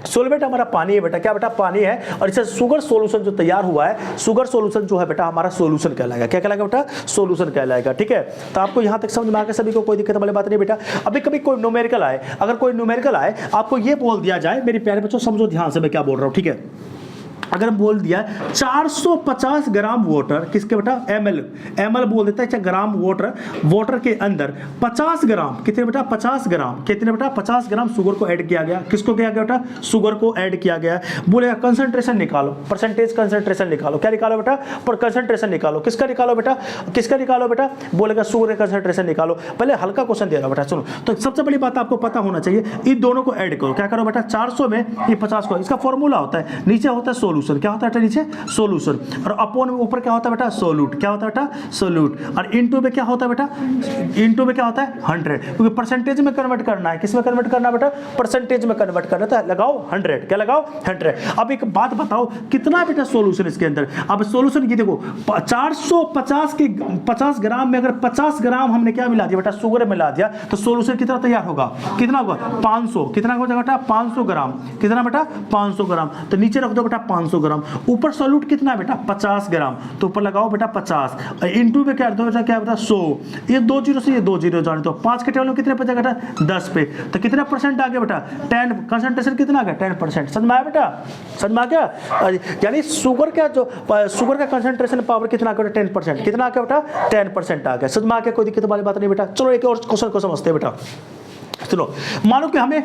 Speaker 1: सोलवेट हमारा पानी है बेटा, क्या बेटा पानी है, और इससे शुगर सॉल्यूशन जो तैयार हुआ है, शुगर सॉल्यूशन जो है बेटा हमारा सॉल्यूशन कहलाएगा, क्या कहलाएगा बेटा, सॉल्यूशन कहलाएगा। ठीक है, तो आपको यहाँ तक समझ में आ गया सभी को, कोई दिक्कत वाली बात नहीं बेटा। अभी कभी कोई न्यूमेरिकल आए, अगर कोई न्यूमेरिकल आए आपको ये बोल दिया जाए, मेरे प्यारे बच्चों समझो ध्यान से मैं क्या बोल रहा हूँ, ठीक है, अगर बोल दिया 450 ग्राम वाटर, किसके बेटा, ml बोल देता है, अच्छा ग्राम वाटर के अंदर 50 ग्राम, कितने बेटा 50 ग्राम, कितने बेटा 50 ग्राम शुगर को ऐड किया गया, किसको किया गया बेटा, शुगर को ऐड किया गया। बोलेगा कंसंट्रेशन निकालो, परसेंटेज कंसंट्रेशन निकालो, क्या निकालो बेटा, पर कंसंट्रेशन निकालो, किसका निकालो बेटा, किसका निकालो बेटा, बोलेगा शुगर का कंसंट्रेशन निकालो। पहले हल्का क्वेश्चन दे रहा बेटा, सुनो, तो सबसे बड़ी बात आपको पता होना चाहिए, इन दोनों को ऐड करो, क्या करो बेटा, 400 में ये 50 को, इसका फॉर्मूला होता है, नीचे होता है सोल्यूशन, क्या होता है नीचे सॉल्यूशन, और अपॉन में ऊपर क्या होता है बेटा, सोल्यूट, क्या होता है बेटा, सोल्यूट, और इनटू में क्या होता है बेटा, इनटू में क्या होता है 100, क्योंकि परसेंटेज में कन्वर्ट करना है, किस में कन्वर्ट करना है बेटा, परसेंटेज में कन्वर्ट करना है, तो लगाओ 100, क्या लगाओ 100। अब एक बात बताओ कितना बेटा सॉल्यूशन इसके अंदर, अब सॉल्यूशन ये देखो 450 के 50 ग्राम में अगर 50 ग्राम हमने क्या मिला दिया बेटा, शुगर मिला दिया, तो सॉल्यूशन कितना तैयार होगा, कितना होगा 500, कितना हो जाएगा बेटा 500 ग्राम, कितना बेटा 500 ग्राम, तो नीचे रख दो बेटा 500 ग्राम, ऊपर सॉल्यूट कितना बेटा 50 ग्राम, तो ऊपर लगाओ बेटा 50, इनटू में क्या दो बेटा, क्या बेटा 100, ये 2 जीरो से ये 2 जीरो जाने दो, 5 के टेबल में कितने पे जाएगा बेटा 10 पे, तो कितना परसेंट आ गया बेटा 10, कंसंट्रेशन कितना आ गया 10%, समझ में आया बेटा, समझ में आ गया, यानी शुगर का जो शुगर का कंसंट्रेशन पावर कितना आ गया 10%, कितना आ गया बेटा 10% आ गया, समझ में आ गया, कोई दिक्कत वाली बात नहीं बेटा। चलो एक और क्वेश्चन को समझते हैं बेटा, सुनो, मानो कि हमें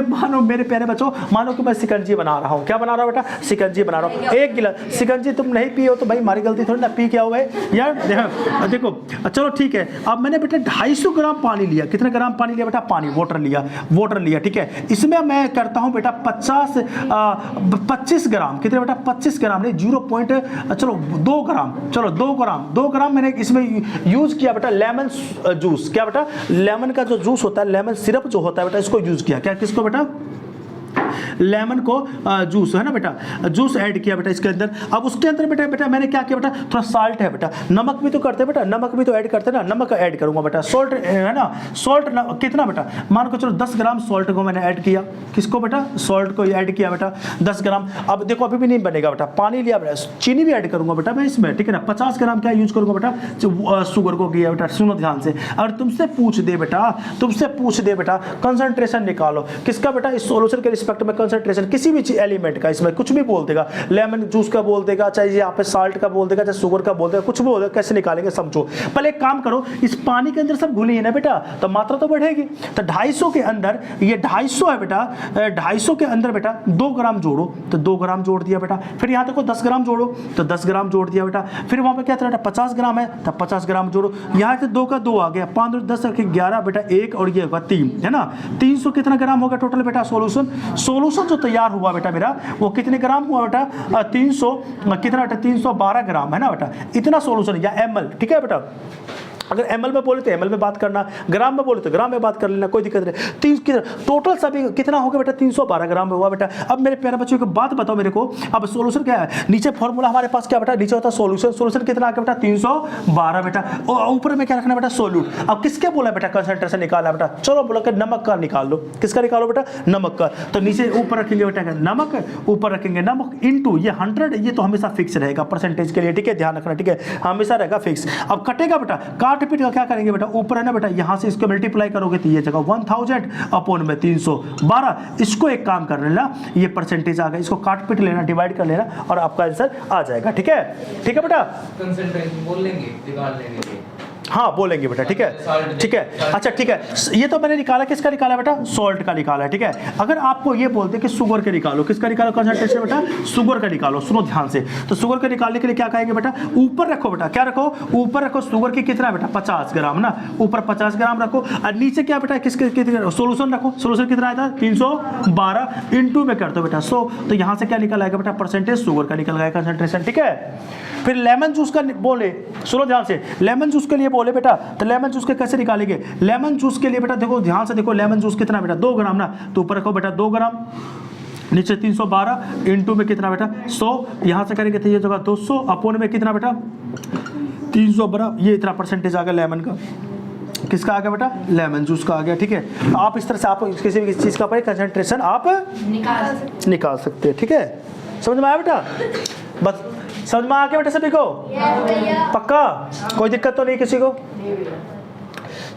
Speaker 1: मानो मेरे प्यारे बच्चों, मानो कि मैं शिकंजी बना रहा हूँ, क्या बना रहा हूँ बेटा, शिकंजी बना रहा हूँ, 1 गिलास शिकंजी तुम नहीं पिए हो तो भाई हमारी गलती थोड़ी ना, पी क्या हुआ है यार, देखो चलो ठीक है, अब मैंने बेटा 250 ग्राम पानी लिया, कितने ग्राम पानी लिया बेटा, पानी वाटर लिया, ठीक है, इसमें मैं करता हूँ बेटा 25 ग्राम, कितने बेटा 25 ग्राम नहीं 0. 2 ग्राम, चलो 2 ग्राम मैंने इसमें यूज किया बेटा लेमन जूस, क्या बेटा, लेमन का जो जूस होता है, लेमन सिरप जो होता है बेटा, इसको यूज किया, क्या किसको बेटा, लेमन को जूस है ना बेटा, जूस ऐड किया बेटा इसके अंदर। अब उसके अंदर बेटा मैंने क्या किया बेटा, थोड़ा साल्ट है बेटा, नमक भी तो करते हैं बेटा, नमक भी तो ऐड करते हैं ना, नमक ऐड करूंगा बेटा, सॉल्ट है ना, सॉल्ट कितना बेटा, मान को चलो 10 ग्राम सॉल्ट को मैंने ऐड किया, किसको बेटा, सॉल्ट को ऐड किया बेटा 10 ग्राम। अब देखो अभी भी नहीं बनेगा बेटा, पानी लिया बेटा, चीनी भी ऐड करूंगा बेटा मैं इसमें, ठीक है ना, 50 ग्राम क्या यूज करूंगा बेटा, शुगर को किया बेटा। सुनो ध्यान से, अगर तुमसे पूछ दे बेटा कंसंट्रेशन निकालो किसका बेटा, इस सॉल्यूशन के रिस्पेक्ट में कंसंट्रेशन किसी भी एलिमेंट का, इसमें कुछ भी बोल देगा, लेमन जूस का बोल देगा, चाहे यहाँ पे साल्ट का बोल देगा, चाहे शुगर का बोल देगा, कुछ भी बोल देगा, कैसे निकालेंगे समझो। पहले एक काम करो, इस पानी के अंदर सब घुली है ना बेटा, तो मात्रा तो बढ़ेगी, तो 250 के अंदर ये 250 है बेटा, 250 के अंदर बेटा 2 ग्राम जोड़ो, तो 2 ग्राम जोड़ दिया बेटा, फिर यहाँ देखो 10 ग्राम जोड़ो, तो 10 ग्राम जोड़ दिया बेटा, फिर वहाँ पे क्या था बेटा 50 ग्राम है, तब 50 ग्राम जोड़ो, यहाँ से 2 का 2 आ गया, 5 10 11 बेटा 1 और ये होगा 3 है ना, 300 कितना ग्राम होगा टोटल बेटा, सोल्यूशन जो तैयार हुआ बेटा मेरा, वो कितने ग्राम हुआ बेटा, 300 कितना बेटा 312 ग्राम है ना बेटा, इतना सोल्यूशन या ml, ठीक है बेटा। अगर ml में बोले तो ml में बात करना, ग्राम में बोले तो ग्राम में बात कर लेना, कोई दिक्कत नहीं। टोटल सभी कितना होगा बेटा 312 ग्राम हुआ बेटा। अब मेरे प्यारे बच्चों की बात बताओ मेरे को, अब सोल्यूशन क्या है, नीचे फॉर्मूला हमारे पास क्या बेटा, नीचे होता है सोल्यूशन कितना आ गया बेटा 312 बेटा, और ऊपर में क्या रखना बेटा सोल्यूट। अब किसके बोला बेटा कंसंट्रेशन निकालना बेटा, चलो बोला कि नमक का निकाल लो, किसका निकालो बेटा, नमक का, तो नीचे ऊपर रखेंगे बेटा नमक, ऊपर रखेंगे नमक इनटू ये 100, ये तो हमेशा फिक्स रहेगा परसेंटेज के लिए, ठीक है, ध्यान रखना, ठीक है, हमेशा रहेगा फिक्स। अब कटेगा बेटा, काट पीट का क्या करेंगे बेटा, ऊपर है ना बेटा, यहां से इसको मल्टीप्लाई करोगे तो ये जगह 1000 अपॉन में 312, इसको एक काम कर लेना, ये परसेंटेज आ गया, इसको काट पीट लेना, डिवाइड कर लेना और आपका आंसर आ जाएगा, ठीक है, ठीक है बेटा,
Speaker 3: कंसंट्रेशन बोल लेंगे निकाल लेने के,
Speaker 1: हाँ बोलेंगे बेटा, ठीक है, ठीक है, अच्छा ठीक है, ये तो मैंने निकाला, किसका निकाला बेटा, सॉल्ट का निकाला है, ठीक है। अगर आपको ये बोलते कि शुगर के निकालो, किसका निकालो कंसंट्रेशन बेटा, शुगर का निकालो, सुनो ध्यान से, तो शुगर के निकालने के लिए क्या कहेंगे बेटा, ऊपर रखो बेटा, क्या रखो, ऊपर रखो शुगर की कितना बेटा 50 ग्राम ना, ऊपर 50 ग्राम रखो, और नीचे क्या बेटा किसके सोल्यूशन रखो, सोल्यूशन कितना आया था 312 इनटू में कर दो बेटा 100, तो यहाँ से क्या निकल आएगा बेटा परसेंटेज शुगर का निकल गया कंसंट्रेशन, ठीक है। फिर लेमन जूस का बोले, सुनो ध्यान से, लेमन जूस के लिए बोले बेटा, तो लेमन जूस के कैसे निकालेंगे, लेमन जूस के लिए बेटा देखो ध्यान से देखो, लेमन जूस कितना बेटा 2 ग्राम ना, तो ऊपर रखो बेटा 2 ग्राम, नीचे 312 इनटू में कितना बेटा 100, यहाँ से करेंगे तो ये जगह 200 अपॉन में कितना बेटा 312, ये इतना परसेंटेज आ गया लेमन का, किसका आ गया बेटा, लेमन जूस का आ गया, ठीक है। तो आप इस तरह से आप किसी भी चीज़ का कंसंट्रेशन आप निकाल सकते हैं, ठीक है। समझ में आया बेटा, बस समझ में आ गया बेटा सभी को, पक्का, कोई दिक्कत तो नहीं किसी को,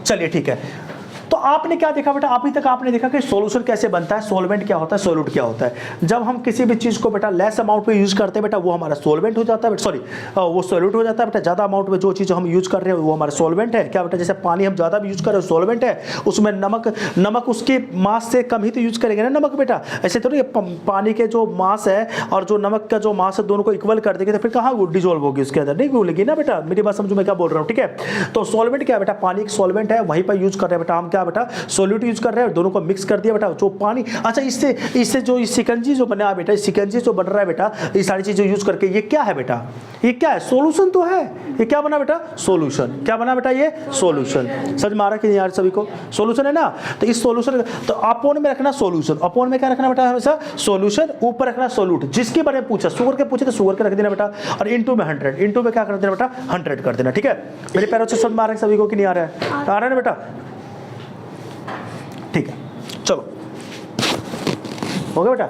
Speaker 1: चलिए ठीक है। तो आपने क्या देखा बेटा, अभी तक आपने देखा कि सॉल्यूशन कैसे बनता है, सॉल्वेंट क्या होता है, सोल्यूट क्या होता है। जब हम किसी भी चीज़ को बेटा लेस अमाउंट पे यूज करते हैं बेटा, वो हमारा सॉल्वेंट हो जाता है, सॉरी वो सोल्यूट हो जाता है बेटा। ज़्यादा अमाउंट में जो चीज़ हम यूज कर रहे हैं वो हमारा सॉल्वेंट है, क्या बेटा, जैसे पानी हम ज़्यादा भी यूज कर रहे हैं सॉल्वेंट है, उसमें नमक उसके मास से कम ही तो यूज करेंगे ना नमक बेटा, ऐसे तो नहीं पानी के जो मास है और जो नमक का जो मास है दोनों को इक्वल कर देंगे तो फिर कहाँ डिजोल्व होगी उसके अंदर, नहीं घुलेगी ना बेटा, मेरी बात समझो मैं क्या बोल रहा हूँ, ठीक है। तो सॉल्वेंट क्या बेटा, पानी एक सॉल्वेंट है, वहीं पर यूज कर रहे हैं बेटा हम, क्या बेटा, सोल्यूट यूज कर रहे हैं, दोनों को मिक्स कर दिया बेटा, जो पानी, अच्छा इससे जो शिकंजी जो बना है बेटा, शिकंजी जो बन रहा है बेटा, ये सारी चीजें यूज करके, ये क्या है बेटा, ये क्या है, सॉल्यूशन तो है, ये क्या बना बेटा, सॉल्यूशन, क्या बना बेटा, ये सॉल्यूशन। समझ में आ रहा है कि यार सभी को, सॉल्यूशन है ना। तो इस सॉल्यूशन, तो अपोन में रखना सॉल्यूशन, अपोन में क्या रखना बेटा, हमेशा सॉल्यूशन, ऊपर रखना सोल्यूट। जिसके बारे में पूछा, शुगर के पूछे तो शुगर के रख देना बेटा, और इनटू में 100, इनटू में क्या कर देना बेटा, 100 कर देना, ठीक है। मेरे पैरों से समझ में आ रहा है सभी को कि नहीं आ रहा है, आ रहा है ना बेटा, ठीक है। चलो हो गया बेटा,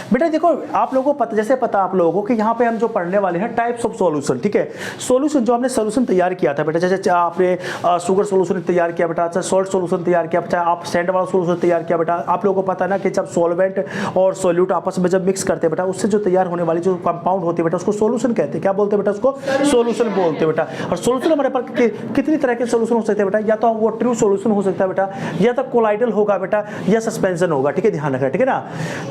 Speaker 1: बेटा देखो आप लोगों को पता, जैसे पता आप लोगों को कि यहाँ पे हम जो पढ़ने वाले हैं टाइप्स ऑफ सॉल्यूशन, ठीक है। सॉल्यूशन जो हमने सॉल्यूशन तैयार किया था बेटा, जैसे आपने शुगर सॉल्यूशन तैयार किया बेटा, अच्छा सॉल्ट सॉल्यूशन तैयार किया बेटा, आप सैंड वाला सॉल्यूशन तैयार किया बेटा। आप लोगों को पता है ना कि जब सॉल्वेंट और सोल्यूट आपस में जब मिक्स करते हैं बेटा, उससे जो तैयार होने वाली जो कंपाउंड होती है बेटा, उसको सॉल्यूशन कहते हैं। क्या बोलते हैं बेटा, उसको सॉल्यूशन बोलते हैं बेटा। और सॉल्यूशन हमारे पास कितनी तरह के सॉल्यूशन हो सकते हैं बेटा, या तो वो ट्रू सॉल्यूशन हो सकता है बेटा, या तो कोलाइडल होगा बेटा, या सस्पेंशन होगा, ठीक है, ध्यान रखना, ठीक है ना।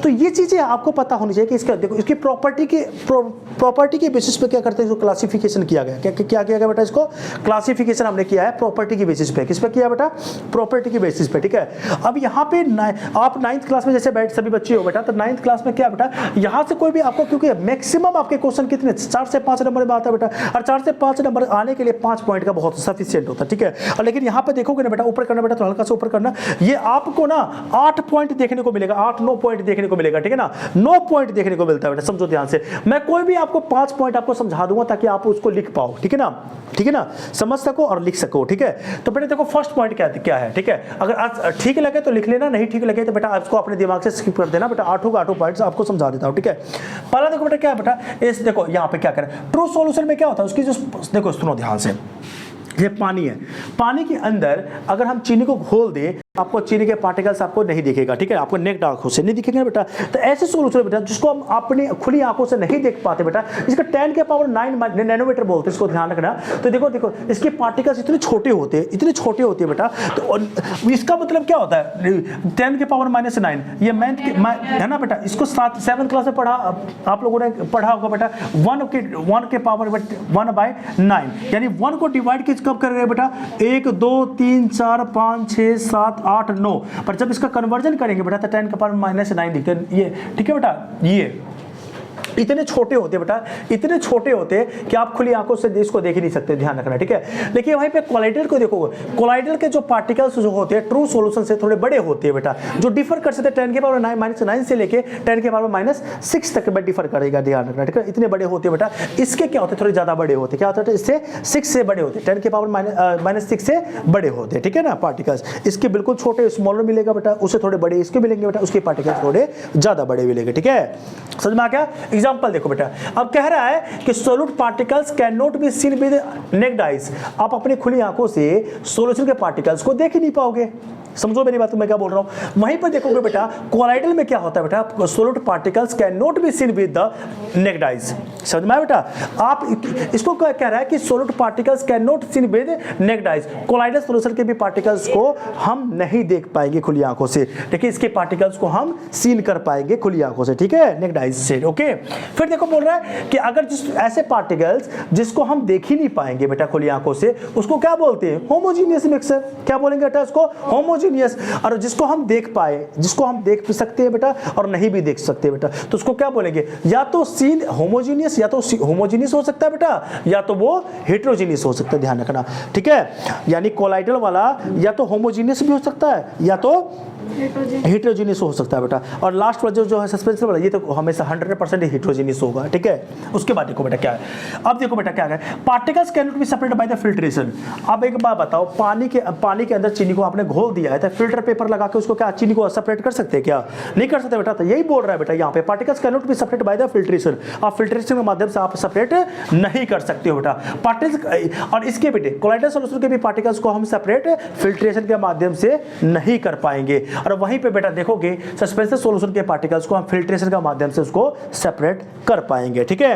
Speaker 1: तो ये चीजें आपको पता होनी चाहिए कि देखो इसकी प्रॉपर्टी के बेसिस पे क्या करते हैं, इसको क्लासिफिकेशन किया गया, क्या किया गया बेटा, इसको क्लासिफिकेशन हमने किया है प्रॉपर्टी के बेसिस पे। किस पे किया बेटा, प्रॉपर्टी के बेसिस पे, ठीक है। अब यहाँ पे आप 9th क्लास में जैसे बैठ सभी बच्चे हो बेटा, तो 9th क्लास में क्या बेटा, यहाँ से कोई भी आपको, क्योंकि मैक्सिमम आपके क्वेश्चन कितने 4 से 5 नंबर में आता है बेटा, और 4 से 5 नंबर आने के लिए 5 पॉइंट का बहुत सफिशिएंट होता है, ठीक है। और लेकिन यहाँ पे देखोगे ना बेटा, ऊपर करना बेटा, तो हल्का सा ऊपर करना, ये आपको ना 8 पॉइंट देखने को मिलेगा, 8-9 पॉइंट देखने को मिलेगा, ठीक है ना, 9 पॉइंट देखने को मिलता है बेटा, समझो ध्यान से। मैं कोई भी आपको 5 पॉइंट आपको समझा दूंगा ताकि आप उसको लिख पाओ, ठीक है ना, ठीक है ना, समझ सको और लिख सको, ठीक है। तो बेटा देखो फर्स्ट पॉइंट क्या है, ठीक है। अगर ठीक लगे तो लिख लेना, नहीं ठीक लगे तो बेटा आपको अपने दिमाग से स्किप कर देना बेटा, 8 पॉइंट्स आपको समझा देता हूं, ठीक है। पहला देखो बेटा क्या है बेटा, इस देखो यहां पे क्या करें, ट्रू सॉल्यूशन में क्या होता है, उसकी जो देखो सुनो ध्यान से, ये पानी है, पानी के अंदर अगर हम चीनी को घोल दें, आपको चीनी के पार्टिकल्स आपको नहीं दिखेगा, ठीक है, आपको नेक्ड आंखों से नहीं दिखेंगे बेटा। तो ऐसे सॉल्यूशन बेटा जिसको हम अपनी खुली आंखों से नहीं देख पाते बेटा, इसका 10 के पावर 9 नैनोमीटर बोलते हैं, इसको ध्यान रखना। तो देखो इसके पार्टिकल्स इतने छोटे होते हैं बेटा, तो इसका मतलब क्या होता है, 10 के पावर -9, ये मैथ है ना बेटा, इसको 7th क्लास में पढ़ा, आप लोगों ने पढ़ा होगा बेटा, 1 के पावर 1/9, यानी 1 को डिवाइड कब कर रहे हैं बेटा, 1 2 3 4 5 6 7 8 9, पर जब इसका कन्वर्जन करेंगे बेटा तो 10 के पावर -9 दिखते हैं, ये ठीक है बेटा। ये इतने छोटे होते बेटा, इतने छोटे होते कि आप खुली आंखों से इसको देख ही नहीं सकते, ध्यान रखना, ठीक है। लेकिन वहीं पे कोलाइडल को देखोगे, कोलाइडल के जो पार्टिकल्स जो होते हैं ट्रू सॉल्यूशन से थोड़े बड़े होते हैं बेटा, जो डिफर कर सकते हैं 10 के पावर -9 से लेके 10 के पावर -6 तक में डिफर करेगा, ध्यान रखना, ठीक है। इतने बड़े होते हैं बेटा, इसके क्या होते हैं, थोड़े ज्यादा बड़े होते हैं, क्या होता है, इससे 6 से बड़े होते हैं, 10 के पावर -6 से बड़े होते हैं, ठीक है ना पार्टिकल्स। इसके बिल्कुल छोटे स्मॉलर मिलेगा बेटा, उससे थोड़े बड़े इसके मिलेंगे बेटा, उसके पार्टिकल्स थोड़े ज्यादा बड़े मिलेंगे, ठीक है। समझ में आ गया। एग्जांपल देखो बेटा, अब कह रहा है कि solute particles can not be seen with necked eyes, आप अपनी खुली आंखों से सॉल्यूशन के पार्टिकल्स को देख ही नहीं पाओगे, समझो मेरी बात, मैं क्या बोल रहा हूं। वहीं पर देखोगे बेटा कोलाइडल में क्या होता है बेटा, solute particles can not be seen with the necked eyes, समझ में आया बेटा। आप इसको कह रहा है कि solute particles can not seen with necked eyes, colloidal solution के भी पार्टिकल्स को हम नहीं देख पाएंगे खुली आंखों से, लेकिन इसके पार्टिकल्स को हम सीन कर पाएंगे खुली आंखों से, ठीक है, नेक्ड आइज से, ओके। फिर देखो बोल रहा है कि अगर ऐसे पार्टिकल्स जिसको हम देख ही नहीं पाएंगे बेटा खुली आंखों से, उसको क्या बोलते हैं, होमोजीनियस मिक्सचर, क्या बोलेंगे बेटा इसको, होमोजीनियस। और जिसको हम देख पाए, जिसको हम देख भी सकते हैं बेटा और नहीं भी देख सकते बेटा, तो उसको क्या बोलेंगे, या तो सीन होमोजीनियस, या तो होमोजीनियस हो सकता है बेटा, या तो वो हेटेरोजीनियस हो सकता है, ध्यान रखना, ठीक है। यानी कोलाइडल वाला या तो होमोजीनियस भी हो सकता है या तो हेट्रोजीनियस हो सकता है बेटा। और लास्ट वाला जो है सस्पेंशन वाला, ये तो हमेशा 100% हेट्रोजीनियस होगा, ठीक है। उसके बाद देखो बेटा क्या है, अब देखो बेटा क्या है, particles can not be separated by the filtration. अब एक बात बताओ, पानी के अंदर चीनी को आपने घोल दिया है, तो फिल्टर पेपर लगा के उसको क्या चीनी को सेपरेट कर सकते हैं क्या? नहीं कर सकते बेटा। तो यही बोल रहा है बेटा यहाँ पे, particles can not be separated by the filtration. आप फिल्ट्रेशन के माध्यम से आप सेपरेट नहीं कर सकते हो बेटा पार्टिकल्स। और इसके बेटे कोलाइडल सॉल्यूशन के भी पार्टिकल्स को हम सेपरेट फिल्ट्रेशन के माध्यम से नहीं कर पाएंगे। और वहीं पे बेटा देखोगे सस्पेंशन सॉल्यूशन के पार्टिकल्स को हम फिल्ट्रेशन के माध्यम से उसको सेपरेट कर पाएंगे, ठीक है।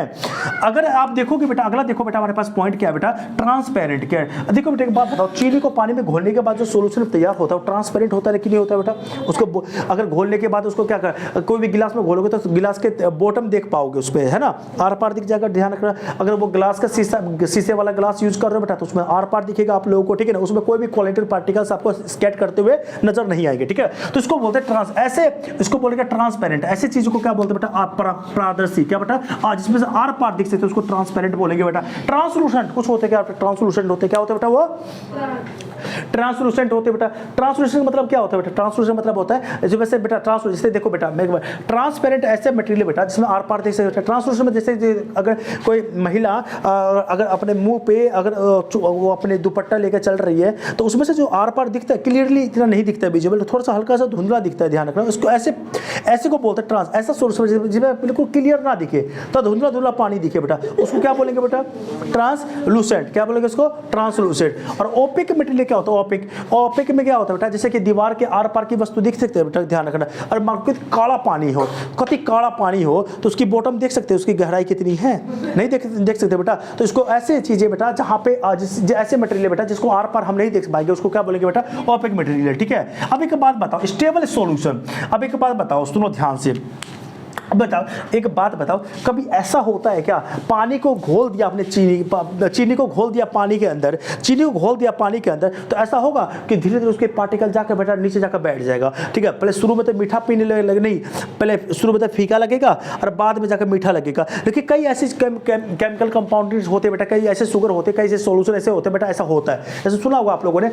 Speaker 1: अगर आप देखोगे बेटा, अगला देखो बेटा हमारे पास पॉइंट क्या है बेटा, ट्रांसपेरेंट। क्या है देखो बेटा, एक बात बताओ, चीनी को पानी में घोलने के बाद जो सॉल्यूशन तैयार होता है वो ट्रांसपेरेंट होता है कि नहीं होता है बेटा? उसको अगर घोलने के बाद उसको क्या कर, कोई भी गिलास में घोलोगे तो गिलास के बॉटम देख पाओगे उस पे, है ना, आर पार दिख जाएगा। ध्यान रखना, अगर वो ग्लास का शीशे वाला ग्लास यूज कर रहे हो बेटा तो उसमें आर पार दिखेगा आप लोगों को, ठीक है ना। उसमें कोई भी क्वालिटी पार्टिकल्स आपको स्कैट करते हुए नजर नहीं आएंगे, ठीक है। तो इसको बोलते हैं ट्रांस, ऐसे इसको बोलेंगे ट्रांसपेरेंट। ऐसी चीजों को क्या बोलते हैं बेटा, पारदर्शी। क्या बेटा, जिसमें से आर पार दिख सकते उसको ट्रांसपेरेंट बोलेंगे बेटा। ट्रांसलूसेंट कुछ होते क्या, ट्रांसलूसेंट होते क्या होते बेटा, वो ट्रांसलूसेंट होते बेटा। ट्रांसलूसेंट मतलब क्या होता है बेटा, ट्रांसलूसेंट मतलब होता है जो वैसे बेटा ट्रांसलूसेंट, जैसे देखो बेटा मैं एक बार, ट्रांसपेरेंट ऐसे मटेरियल बेटा जिसमें आर पार देख सकते। ट्रांसलूसेंट में जैसे अगर कोई महिला अगर अपने मुंह पे अगर वो अपने दुपट्टा लेकर चल रही है तो उसमें से जो आर पार दिखता है क्लियरली इतना नहीं दिखता है विजिबल, थोड़ा सा हल्का सा धुंधला दिखता है। ध्यान रखना, उसको ऐसे को बोलते हैं ट्रांस। ऐसा सोर्स जिसमें बिल्कुल क्लियर ना दिखे तो धुंधला धुंधला पानी दिखे बेटा, उसको क्या बोलेंगे बेटा, ट्रांसलूसेंट। क्या बोलेंगे उसको, ट्रांसलूसेंट। और ओपिक मटेरियल क्या होता है, ओपिक में क्या होता है बेटा, जैसे कि दीवार के आर पार की वस्तु दिख सकते हैं बेटा। ध्यान रखना, और मार्केट काला पानी हो, कति काला पानी हो तो उसकी बॉटम देख सकते हैं, उसकी गहराई कितनी है, नहीं देख सकते बेटा। तो इसको ऐसे चीजें बेटा जहां पे ऐसे मटेरियल बेटा जिसको आर पार हम नहीं देख पाएंगे उसको क्या बोलेंगे बेटा, ओपेक मटेरियल, ठीक है। अब एक बात बताओ, स्टेबल सॉल्यूशन। अब एक बात बताओ, सुनो ध्यान से, बताओ एक बात बताओ, कभी ऐसा होता है क्या, पानी को घोल दिया आपने, चीनी को घोल दिया पानी के अंदर, चीनी को घोल दिया पानी के अंदर, तो ऐसा होगा कि धीरे धीरे उसके पार्टिकल जाकर बेटा नीचे जाकर बैठ जाएगा, ठीक है। पहले शुरू में तो मीठा पीने लगे, नहीं पहले शुरू में तो फीका लगेगा और बाद में जाकर मीठा लगेगा। लेकिन कई ऐसे केमिकल कंपाउंड्स होते बेटा, कई ऐसे शुगर होते, कई ऐसे सोल्यूशन ऐसे होते बेटा, ऐसा होता है। जैसे सुना होगा आप लोगों ने,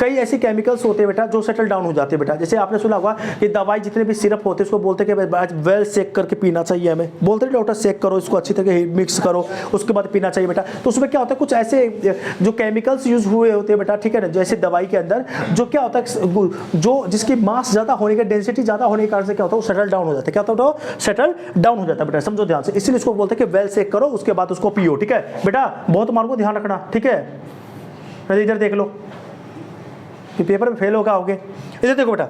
Speaker 1: कई ऐसे केमिकल्स होते बेटा जो सेटल डाउन हो जाते हैं बेटा। जैसे आपने सुना होगा कि दवाई जितने भी सिरप होते हैं उसको बोलते हैं कि वेल सेक करके पीना चाहिए हमें, बोलते हैं डॉक्टर सेक करो इसको, अच्छी तरह मिक्स करो उसके बाद पीना चाहिए बेटा। तो उसमें क्या होता है, कुछ ऐसे जो केमिकल्स यूज हुए होते हैं बेटा, ठीक है ना, जैसे दवाई के अंदर जो क्या होता है, जो जिसकी मास ज्यादा होने के, डेंसिटी ज्यादा होने के कारण से क्या होता है, वो सेटल डाउन हो जाता है। क्या होता है, सेटल डाउन हो जाता है बेटा, समझो ध्यान से। इसीलिए इसको बोलते हैं कि वेल सेक करो उसके बाद उसको पियो, ठीक है बेटा। बहुत मार्को ध्यान रखना, ठीक है। इधर देख लो, पेपर में फेल होगा होगे। इधर देखो बेटा,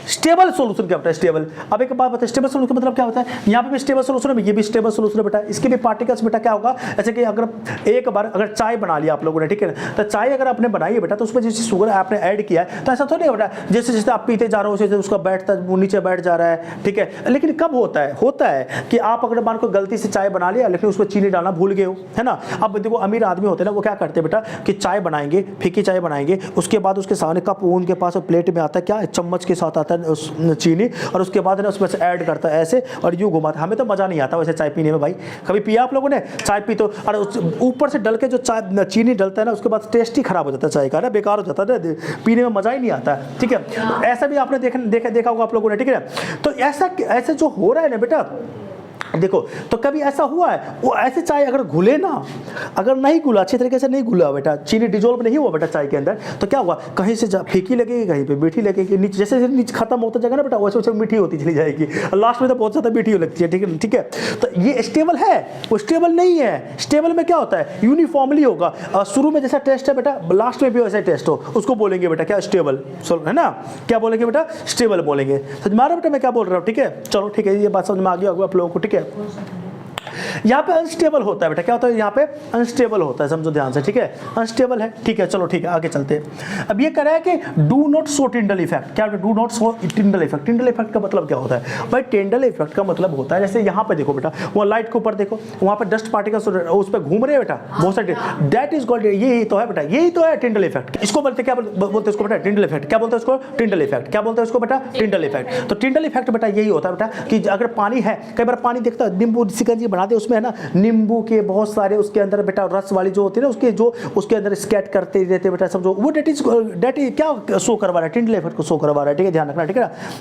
Speaker 1: स्टेबल सॉल्यूशन क्या होता है, स्टेबल। अब एक बात बताए, स्टेबल सॉल्यूशन मतलब क्या होता है, यहाँ पे भी स्टेबल सॉल्यूशन है, ये भी स्टेबल सॉल्यूशन है बेटा। इसके भी पार्टिकल्स बेटा क्या होगा, जैसे कि अगर एक बार अगर चाय बना लिया आप लोगों ने, ठीक है ना, तो चाय अगर आपने बनाई है बेटा तो उसमें जैसे शुगर आपने ऐड किया है तो ऐसा थोड़ी है बेटा, जैसे जैसे आप पीते जा रहे हो जैसे उसका बैठता वो नीचे बैठ जा रहा है, ठीक है। लेकिन कब होता है कि आप अगर मान को गलती से चाय बना लिया लेकिन उसमें चीनी डालना भूल गए हो, है ना। अब देखो अमीर आदमी होते हैं ना, वो क्या करते हैं बेटा कि चाय बनाएंगे, फीकी चाय बनाएंगे, उसके बाद उसके सामने कप उनके पास प्लेट में आता है, क्या चम्मच के साथ आता है चीनी, और उसके बाद ना उसमें से ऐड करता है ऐसे और यूं घुमाता है। हमें तो मजा नहीं आता वैसे चाय पीने में भाई, कभी पिया आप लोगों ने चाय पी तो, और ऊपर से डल के जो चाय चीनी डलता है ना उसके बाद टेस्ट ही खराब हो जाता है चाय का ना, बेकार हो जाता है ना, पीने में मजा ही नहीं आता, ठीक है। ऐसा भी आपने देखा होगा आप लोगों ने, ठीक है। तो ऐसा जो हो रहा है ना बेटा, देखो तो कभी ऐसा हुआ है, वो ऐसे चाय अगर घुले ना, अगर नहीं घुला अच्छी तरीके से नहीं घुला बेटा, चीनी डिजोल्व नहीं हुआ बेटा चाय के अंदर, तो क्या हुआ, कहीं से फीकी लगेगी, कहीं पे मीठी लगेगी, नीचे जैसे नीचे खत्म होता जाएगा ना बेटा वैसे वैसे मीठी होती चली जाएगी, और लास्ट में तो बहुत ज़्यादा मीठी लगती है, ठीक है। तो ये स्टेबल है, वो स्टेबल नहीं है। स्टेबल में क्या होता है, यूनिफॉर्मली होगा, शुरू में जैसा टेस्ट है बेटा लास्ट में भी वैसा टेस्ट हो, उसको बोलेंगे बेटा क्या, स्टेबल, है ना। क्या बोलेंगे बेटा, स्टेबल बोलेंगे। समझ में आ रहा बेटा मैं क्या बोल रहा हूँ, ठीक है। चलो ठीक है, ये बात समझ में आ गया होगा आप लोगों को, ठीक है। यहाँ पे अनस्टेबल होता है बेटा, क्या होता है यहाँ पे अनस्टेबल होता है, समझो ध्यान से, ठीक है। अनस्टेबल है, ठीक है, चलो ठीक है, आगे चलते हैं। अब ये कह रहा है कि do not show Tyndall effect. क्या do not show Tyndall effect, Tyndall effect का मतलब क्या होता है भाई, टिंडल इफेक्ट का मतलब होता है जैसे यहाँ पे देखो बेटा, वो लाइट के ऊपर देखो, वहाँ पे डस्ट पार्टिकल्स उस पर घूम रहे हैं बेटा बहुत सारे, दैट इज कॉल्ड, यही तो है बेटा, यही तो है टिंडल इफेक्ट। इसको बोलते क्या बोलते हैं इसको बेटा, टिंडल इफेक्ट। क्या बोलते हैं इसको, टिंडल इफेक्ट। क्या बोलते हैं इसको बेटा, टिंडल इफेक्ट। तो टिंडल इफेक्ट बेटा यही होता है बेटा कि अगर पानी है, कई बार पानी देखता है, नींबू शिकंजी बना दे उसमें है ना नींबू के बहुत सारे उसके अंदर बेटा रस वाली जो होती है ना उसके जो उसके अंदर स्कैट करते रहते बेटा समझो वो डेट इज क्या शो करवा रहा है, टिंडल इफेक्ट को शो करवा रहा है, ठीक है, ध्यान रखना, ठीक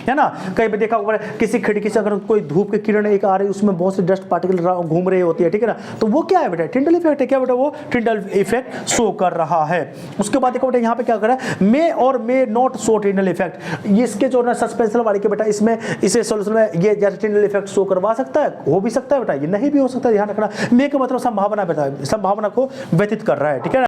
Speaker 1: है ना। कहीं पे देखा होगा किसी खिड़की से अगर कोई धूप की किरण एक आ रही है उसमें बहुत से डस्ट पार्टिकल घूम रही होती है, ठीक है ना, तो वो क्या है बेटा, टिंडल इफेक्ट है। क्या बेटा, वो टिंडल इफेक्ट शो कर रहा है। उसके बाद देखो बेटा यहाँ पे क्या कर रहा है, मे और may not show Tyndall effect. इसके जो ना सस्पेंशन वाले के बेटा इसमें इसे सॉल्यूशन में ये टिंडल इफेक्ट शो करवा सकता है, हो भी सकता है बेटा, ये नहीं भी हो सकता है, ध्यान रखना। मे का मतलब संभावना बेटा, संभावना को व्यतीत कर रहा है, ठीक है ना।